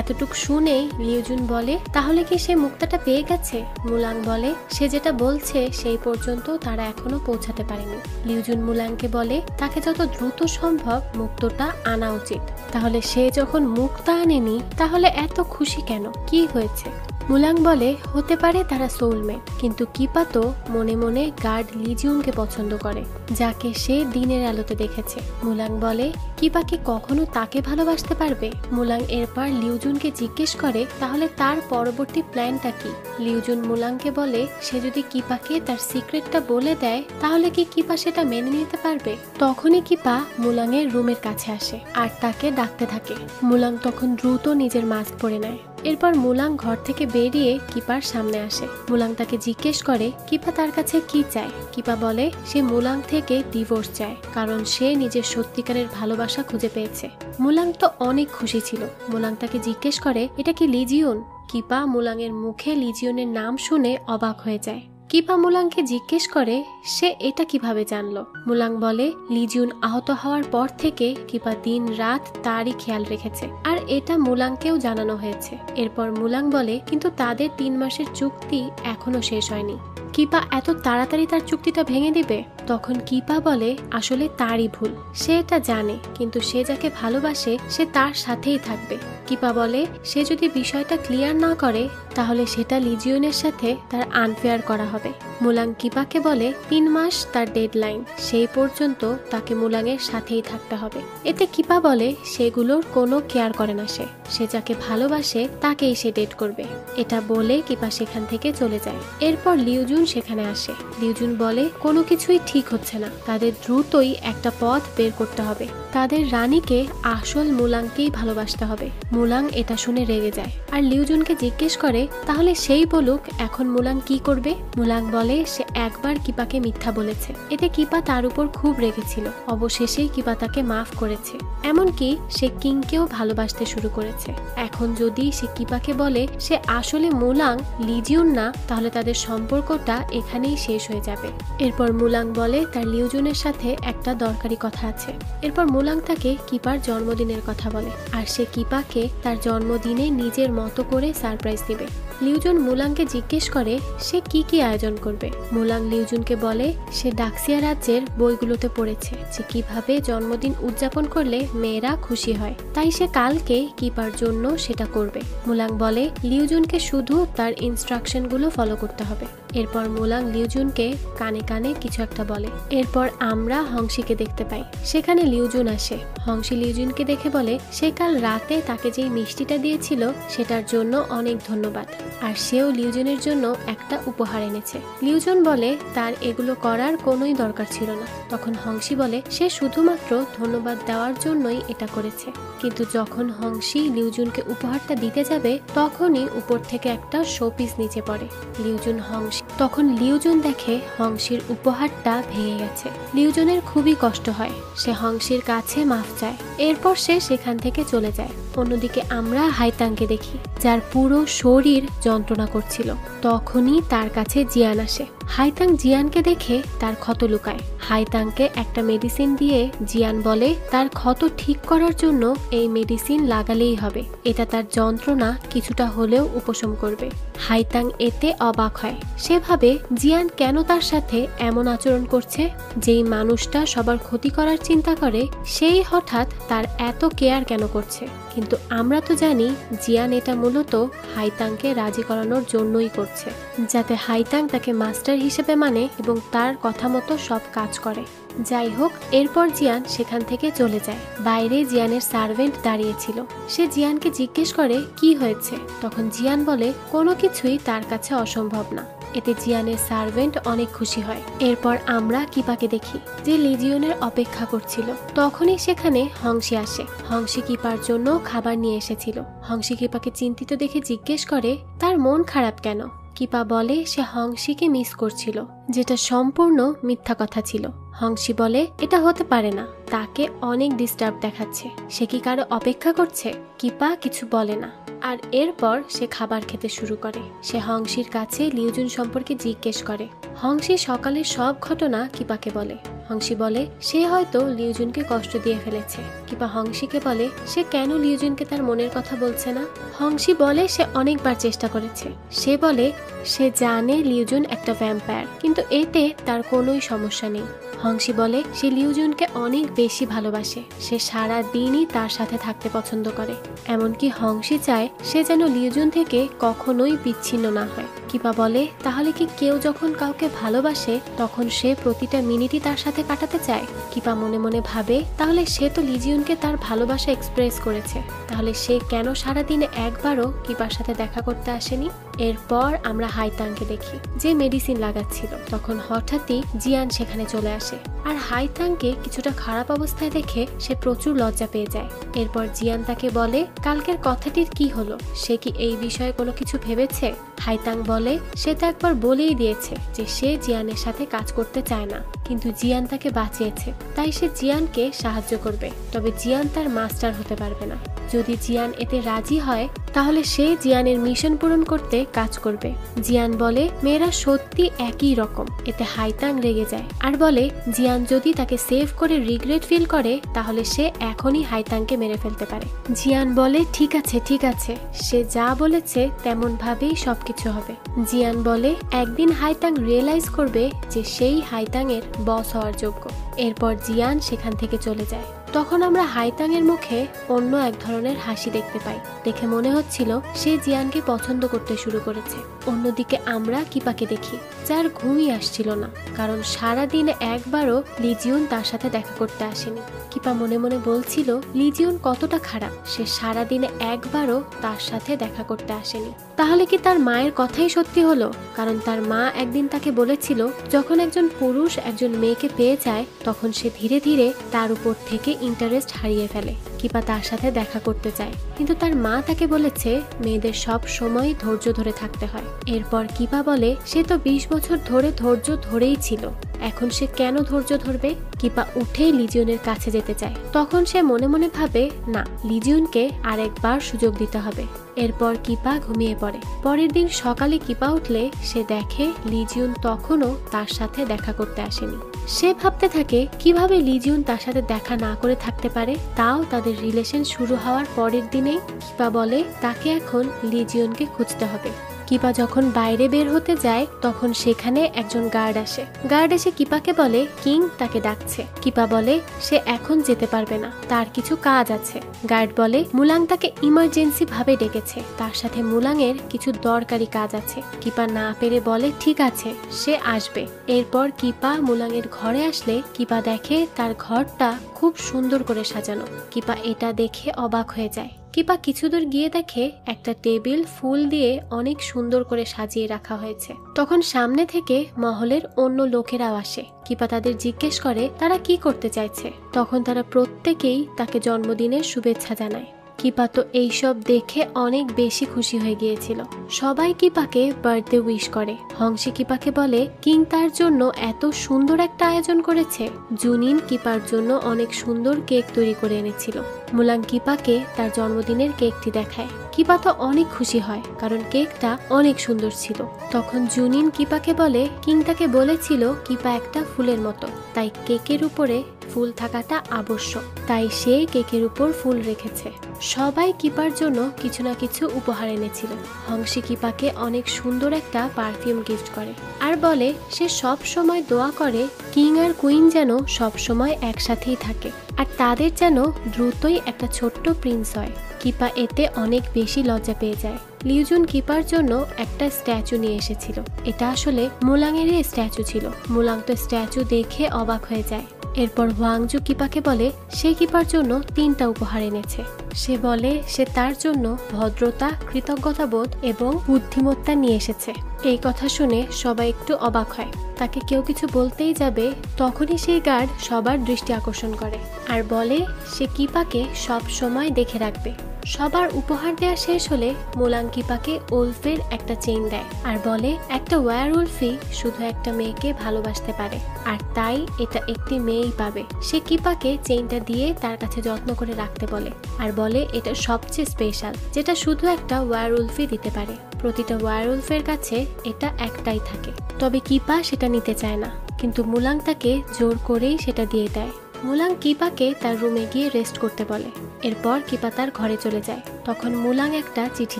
এতটুক শুনেই লি জিউন বলে তাহলে কি সে মুক্তাটা পেয়ে গেছে। মুলাং বলে সে যেটা বলছে সেই পর্যন্ত তারা এখনো পৌঁছাতে পারেনি। লি জিউন মুলাংকে বলে তাকে যত দ্রুত সম্ভব মুক্তটা আনা উচিত। তাহলে সে যখন মুক্তা আনেনি তাহলে এত খুশি কেন, কি হয়েছে। মুলাং বলে হতে পারে তারা সোলমেট, কিন্তু কিপা তো মনে মনে গার্ড লি জিউনকে পছন্দ করে, যাকে সে দিনের আলোতে দেখেছে। মুলাং বলে কিপা কি কখনো তাকে ভালোবাসতে পারবে। মুলাং এরপর লিউ জুনকে জিজ্ঞেস করে তাহলে তার পরবর্তী প্ল্যানটা কি। লিউ জুন মুলাংকে বলে সে যদি কিপাকে তার সিক্রেটটা বলে দেয় তাহলে কি কিপা সেটা মেনে নিতে পারবে। তখনই কিপা মুলাংয়ের রুমের কাছে আসে আর তাকে ডাকতে থাকে। মুলাং তখন দ্রুত নিজের মাস্ক পরে নেয়। এরপর মুলাং ঘর থেকে বেরিয়ে কিপার সামনে আসে। মুলাং তাকে জিজ্ঞেস করে কিপা তার কাছে কি চায়। কিপা বলে সে মুলাং থেকে ডিভোর্স চায়, কারণ সে নিজের সত্যিকারের ভালোবাসা খুঁজে পেয়েছে। মুলাং তো অনেক খুশি ছিল। মুলাং তাকে জিজ্ঞেস করে এটা কি লি জিউন। কিপা মুলাংয়ের মুখে লি জিউনের নাম শুনে অবাক হয়ে যায়। কিপা মুলাংকে জিজ্ঞেস করে সে এটা কিভাবে জানলো। মুলাং বলে লি জিউন আহত হওয়ার পর থেকে কিপা দিন রাত তারই খেয়াল রেখেছে, আর এটা মুলাংকেও জানানো হয়েছে। এরপর মুলাং বলে কিন্তু তাদের 3 মাসের চুক্তি এখনো শেষ হয়নি। কিপা এত তাড়াতাড়ি তার চুক্তিটা ভেঙে দিবে। তখন কিপা বলে আসলে তারই ভুল, সে এটা জানে, কিন্তু সে যাকে ভালোবাসে সে তার সাথেই থাকবে। কিপা বলে সে যদি বিষয়টা ক্লিয়ার না করে তাহলে সেটা লি জিউনের সাথে তার আনফেয়ার করা হবে। মুলাং কিপাকে বলে 3 মাস তার ডেডলাইন, সেই পর্যন্ত তাকে মুলাংয়ের সাথেই থাকতে হবে। এতে কিপা বলে সেগুলোর কোনো কেয়ার করে না, সে যাকে ভালোবাসে তাকেই সে ডেট করবে। এটা বলে কিপা সেখান থেকে চলে যায়। এরপর লিউ জুন সেখানে আসে। লিউ জুন বলে কোনো কিছুই ঠিক হচ্ছে না, তাদের দ্রুতই একটা পথ বের করতে হবে। তাদের রানীকে আসল মুলাংকেই ভালোবাসতে হবে। মুলাং এটা শুনে রেগে যায় আর লিউ জুনকে জিজ্ঞেস করে তাহলে সেই বলুক এখন মুলাং কি করবে। মুলাং বলে সে একবার কিপাকে মিথ্যা বলেছে, এতে কিপা তার উপর খুব রেগেছিল। অবশেষে কিপা তাকে মাফ করেছে, এমনকি সে কিংকেও ভালোবাসতে শুরু করেছে। এখন যদি সে কিপাকে বলে সে আসলে মুলাং লি জিউন না, তাহলে তাদের সম্পর্কটা এখানেই শেষ হয়ে যাবে। এরপর মুলাং বলে তার লিউ জুনের সাথে একটা দরকারি কথা আছে। এরপর মুলাং তাকে কিপার জন্মদিনের কথা বলে, আর সে কিপাকে তার জন্মদিনে নিজের মতো করে সারপ্রাইজ দিবে। লিউ জুন মুলাংকে জিজ্ঞেস করে সে কি কি আয়োজন করবে। মুলাং লিউ জুনকে বলে সে ডাক্সিয়া রাজ্যের বইগুলোতে পড়েছে যে কিভাবে জন্মদিন উদযাপন করলে মেয়েরা খুশি হয়, তাই সে কালকে কিপার জন্য সেটা করবে। মুলাং বলে লিউ জুনকে শুধু তার ইনস্ট্রাকশনগুলো ফলো করতে হবে। এরপর মুলাং লিউ জুনকে কানে কানে কিছু একটা বলে। এরপর আমরা হংসীকে দেখতে পাই। সেখানে লিউ জুন আসে। হংসী লিউ জুনকে দেখে বলে সে কাল রাতে তাকে যেই মিষ্টিটা দিয়েছিল সেটার জন্য অনেক ধন্যবাদ, আর সেও লিউ জুনের জন্য একটা উপহার এনেছে। লিউ জুন বলে তার এগুলো করার কোনোই দরকার ছিল না। তখন হংসী বলে সে শুধুমাত্র ধন্যবাদ দেওয়ার জন্যই এটা করেছে। কিন্তু যখন হংসী লিউ জুনকে উপহারটা দিতে যাবে তখনই উপর থেকে একটা শোপিস নিচে পড়ে। লিউ জুন হংসী তখন লিউ জুন দেখে হংসীর উপহারটা ভেঙে গেছে। লিউ জুনের খুবই কষ্ট হয়, সে হংসীর কাছে মাফ চায়। এরপর সে সেখান থেকে চলে যায়। অন্যদিকে আমরা হাইতাংকে দেখি, যার পুরো শরীর যন্ত্রণা করছিল। তখনই তার কাছে জিয়ান আসে। হাইতাং জিয়ানকে দেখে তার ক্ষত লুকায়। হাইতাংকে একটা মেডিসিন দিয়ে জিয়ান বলে তার ক্ষত ঠিক করার জন্য এই মেডিসিন লাগালেই হবে, এটা তার যন্ত্রণা কিছুটা হলেও উপশম করবে। হাইতাং এতে অবাক হয়। সে ভাবে জিয়ান কেন তার সাথে এমন আচরণ করছে। যেই মানুষটা সবার ক্ষতি করার চিন্তা করে সেই হঠাৎ তার এত কেয়ার কেন করছে। কিন্তু আমরা তো জানি জিয়ান এটা মূলত হাইতাংকে রাজি করানোর জন্যই করছে, যাতে হাইতাং তাকে মাস্টার হিসেবে মানে এবং তার কথা মতো সব কাজ করে। যাই হোক, এরপর জিয়ান সেখান থেকে চলে যায়। বাইরে জিয়ানের সার্ভেন্ট দাঁড়িয়েছিল। সে জিয়ানকে জিজ্ঞেস করে কি হয়েছে। তখন জিয়ান বলে কোনো কিছুই তার কাছে অসম্ভব না। এতে জিয়ানের সার্ভেন্ট অনেক খুশি হয়। এরপর আমরা কিপাকে দেখি যে লিজিয়নের অপেক্ষা করছিল। তখনই সেখানে হংসি আসে। হংসি কিপার জন্য খাবার নিয়ে এসেছিল। হংসি কিপাকে চিন্তিত দেখে জিজ্ঞেস করে তার মন খারাপ কেন। কিপা বলে সে হংসিকে মিস করছিল, যেটা সম্পূর্ণ মিথ্যা কথা ছিল। হংসি বলে এটা হতে পারে না, তাকে অনেক ডিস্টার্ব দেখাচ্ছে। সে কি কারো অপেক্ষা করছে? কিপা কিছু বলে না। আর এরপর সে খাবার খেতে শুরু করে। সে হংসির কাছে লিউজুন সম্পর্কে জিজ্ঞেস করে। হংসি সকালের সব ঘটনা কিপাকে বলে। হংসি বলে সে হয়তো লিউজুনকে কষ্ট দিয়ে ফেলেছে। কিপা হংসিকে বলে সে কেন লিউজুনকে তার মনের কথা বলছে না। হংসি বলে সে অনেকবার চেষ্টা করেছে। সে বলে সে জানে লিউজুন একটা ভ্যাম্পায়ার, কিন্তু এতে তার কোনোই সমস্যা নেই। হংসি বলে সে লিউজুনকে অনেক বেশি ভালোবাসে। সে সারা দিনই তার সাথে থাকতে পছন্দ করে। এমনকি হংসি চায় সে যেন লিউজুন থেকে কখনোই বিচ্ছিন্ন না হয়। কিপা বলে তাহলে কি কেউ যখন কাউকে ভালোবাসে তখন সে প্রতিটা মিনিটই তার সাথে কাটাতে চায়? কিপা মনে মনে ভাবে তাহলে সে তো লিজিয়নকে তার ভালোবাসা এক্সপ্রেস করেছে, তাহলে সে কেন সারাদিনে একবারও কিপার সাথে দেখা করতে আসেনি। এরপর আমরা হাইতাংকে দেখি যে মেডিসিন লাগাচ্ছিল। তখন হঠাৎই জিয়ান সেখানে চলে আসে। আর হাইতাংকে কিছুটা খারাপ অবস্থায় দেখে সে প্রচুর লজ্জা পেয়ে যায়। এরপর জিয়ান তাকে বলে কালকের কথাটির কি হলো, সে কি এই বিষয়ে কোনো কিছু ভেবেছে? হাইতাং বলে সে তো একবার বলেই দিয়েছে যে সে জিয়ানের সাথে কাজ করতে চায় না, কিন্তু জিয়ান তাকে বাঁচিয়েছে, তাই সে জিয়ানকে সাহায্য করবে। তবে জিয়ান তার মাস্টার হতে পারবে না। যদি জিয়ান এতে রাজি হয় তাহলে সে জিয়ানের মিশন পূরণ করতে কাজ করবে। জিয়ান বলে মেয়েরা সত্যি একই রকম। এতে হাইতাং রেগে যায় আর বলে জিয়ান যদি তাকে সেভ করে রিগ্রেট ফিল করে তাহলে সে এখনই হাইতাংকে মেরে ফেলতে পারে। জিয়ান বলে ঠিক আছে ঠিক আছে, সে যা বলেছে তেমন ভাবেই সবকিছু হবে। জিয়ান বলে একদিন হাইতাং রিয়েলাইজ করবে যে সেই হাইতাং এর বস হওয়ার যোগ্য। এরপর জিয়ান সেখান থেকে চলে যায়। তখন আমরা হাইতাং এর মুখে অন্য এক ধরনের হাসি দেখতে পাই। দেখে মনে হচ্ছিল সে জিয়ানকে পছন্দ করতে শুরু করেছে। অন্যদিকে আমরা কিপাকে দেখি যার ঘুমই আসছিল না, কারণ সারাদিনে একবারও লিজিয়ন তার সাথে দেখা করতে আসেনি। কিপা মনে মনে বলছিল লিজিয়ন কতটা খারাপ, সে সারাদিনে একবারও তার সাথে দেখা করতে আসেনি। তাহলে কি তার মায়ের কথাই সত্যি হলো? কারণ তার মা একদিন তাকে বলেছিল যখন একজন পুরুষ একজন মেয়েকে পেয়ে যায় তখন সে ধীরে ধীরে তার উপর থেকে ইন্টারেস্ট হারিয়ে ফেলে। কিপা তার সাথে দেখা করতে চায়, কিন্তু তার মা তাকে বলেছে মেয়েদের সব সময় ধৈর্য ধরে থাকতে হয়। এরপর কিপা বলে সে তো 20 বছর ধরে ধৈর্য ধরেই ছিল, এখন সে কেন ধৈর্য ধরবে? কিপা উঠেই লিজিয়নের কাছে যেতে চায়। তখন সে মনে মনে ভাবে না, লিজিয়নকে আরেকবার সুযোগ দিতে হবে। এরপর কিপা ঘুমিয়ে পড়ে। পরের দিন সকালে কিপা উঠলে সে দেখে লিজিয়ন তখনও তার সাথে দেখা করতে আসেনি। সে ভাবতে থাকে কিভাবে লিজিয়ন তার সাথে দেখা না করে থাকতে পারে, তাও তাদের রিলেশন শুরু হওয়ার পরের দিনেই। কিপা বলে তাকে এখন লিজিয়নকে খুঁজতে হবে। কিপা যখন বাইরে বের হতে যায় তখন সেখানে একজন গার্ড আসে। গার্ড এসে কিপাকে বলে কিং তাকে ডাকছে। কিপা বলে সে এখন যেতে পারবে না, তার কিছু কাজ আছে। গার্ড বলে মুলাং তাকে ইমার্জেন্সি ভাবে ডেকেছে, তার সাথে মুলাং এর কিছু দরকারি কাজ আছে। কিপা না পেরে বলে ঠিক আছে, সে আসবে। এরপর কিপা মুলাং এর ঘরে আসলে কিপা দেখে তার ঘরটা খুব সুন্দর করে সাজানো। কিপা এটা দেখে অবাক হয়ে যায়। কিপা কিছু দূর গিয়ে দেখে একটা টেবিল ফুল দিয়ে অনেক সুন্দর করে সাজিয়ে রাখা হয়েছে। তখন সামনে থেকে মহলের অন্য লোকেরাও আসে। কিপা তাদের জিজ্ঞেস করে তারা কি করতে চাইছে। তখন তারা প্রত্যেকেই তাকে জন্মদিনের শুভেচ্ছা জানায়। কিপা তো এইসব দেখে অনেক বেশি খুশি হয়ে গিয়েছিল। সবাই কিপাকে বার্থডে উইশ করে। হংসি কিপাকে বলে কিং তার জন্য এত সুন্দর একটা আয়োজন করেছে। জুনিন কিপার জন্য অনেক সুন্দর কেক তৈরি করে এনেছিল। মুলাং কিপাকে তার জন্মদিনের কেকটি দেখায়। কিপা তো অনেক খুশি হয়, কারণ কেকটা অনেক সুন্দর ছিল। তখন জুনিন কিপাকে বলে কিং তাকে বলেছিল কিপা একটা ফুলের মতো, তাই কেকের উপরে ফুল থাকাটা আবশ্যক, তাই সে কেকের উপর ফুল রেখেছে। সবাই কিপার জন্য কিছু না কিছু উপহার এনেছিল। হংসি কিপাকে অনেক সুন্দর একটা পারফিউম গিফট করে আর বলে সে সব সময় দোয়া করে কিং আর কুইন যেন সব সময় একসাথেই থাকে আর তাদের যেন দ্রুতই একটা ছোট্ট প্রিন্স হয়। কিপা এতে অনেক বেশি লজ্জা পেয়ে যায়। লিউজুন কিপার জন্য একটা স্ট্যাচু নিয়ে এসেছিল। এটা আসলে মুলাংয়েরই স্ট্যাচু ছিল। মুলাং তো স্ট্যাচু দেখে অবাক হয়ে যায়। এরপর হোয়াংজু কিপাকে বলে সে কিপার জন্য 3টা উপহার এনেছে। সে বলে সে তার জন্য ভদ্রতা, কৃতজ্ঞতাবোধ এবং বুদ্ধিমত্তা নিয়ে এসেছে। এই কথা শুনে সবাই একটু অবাক হয়। তাকে কেউ কিছু বলতেই যাবে, তখনই সেই গার্ড সবার দৃষ্টি আকর্ষণ করে আর বলে সে কিপাকে সব সময় দেখে রাখবে। সবার উপহার দেওয়া শেষ হলে মুলাং কিপাকে উলফের একটা চেইন দেয় আর বলে একটা ওয়ার উলফি শুধু একটা মেয়েকে ভালোবাসতে পারে আর তাই এটা একটি মেয়েই পাবে। সে কিপাকে চেইনটা দিয়ে তার কাছে যত্ন করে রাখতে বলে আর বলে এটা সবচেয়ে স্পেশাল, যেটা শুধু একটা ওয়ার উলফি দিতে পারে। প্রতিটা ওয়ার উলফের কাছে এটা একটাই থাকে। তবে কিপা সেটা নিতে চায় না, কিন্তু মুলাং তাকে জোর করেই সেটা দিয়ে দেয়। মুলাং কিপাকে তার রুমে গিয়ে রেস্ট করতে বলে। এরপর কিপা তার ঘরে চলে যায়। তখন মুলাং একটা চিঠি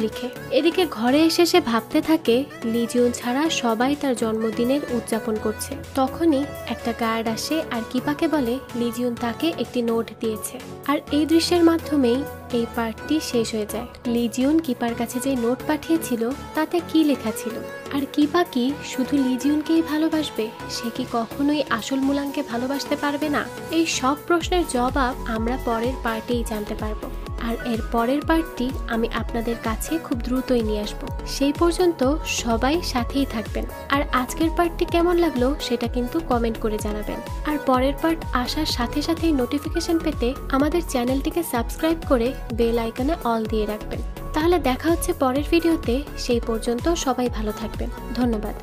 লিখে। এদিকে ঘরে এসে সে ভাবতে থাকে লিজিউন ছাড়া সবাই তার জন্মদিনের উদযাপন করছে। তখনই একটা গার্ড আসে আর কিপাকে বলে লিজিউন তাকে একটি নোট দিয়েছে। আর এই দৃশ্যের মাধ্যমেই এই পার্টটি শেষ হয়ে যায়। লিজিউন কিপার কাছে যে নোট পাঠিয়েছিল তাতে কি লেখা ছিল? আর কিপা কি শুধু লিজিউনকেই ভালোবাসবে? সে কি কখনোই আসল মুলাংকে ভালোবাসতে পারবে না? এই সব প্রশ্নের জবাব আমরা পরের পার্টেই জানতে পারবো। আর এর পরের পার্টটি আমি আপনাদের কাছে খুব দ্রুতই নিয়ে আসবো। সেই পর্যন্ত সবাই সাথেই থাকবেন। আর আজকের পার্টটি কেমন লাগলো সেটা কিন্তু কমেন্ট করে জানাবেন। আর পরের পার্ট আসার সাথে সাথেই নোটিফিকেশন পেতে আমাদের চ্যানেলটিকে সাবস্ক্রাইব করে বেল আইকনে অল দিয়ে রাখবেন। তাহলে দেখা হচ্ছে পরের ভিডিওতে। সেই পর্যন্ত সবাই ভালো থাকবেন। ধন্যবাদ।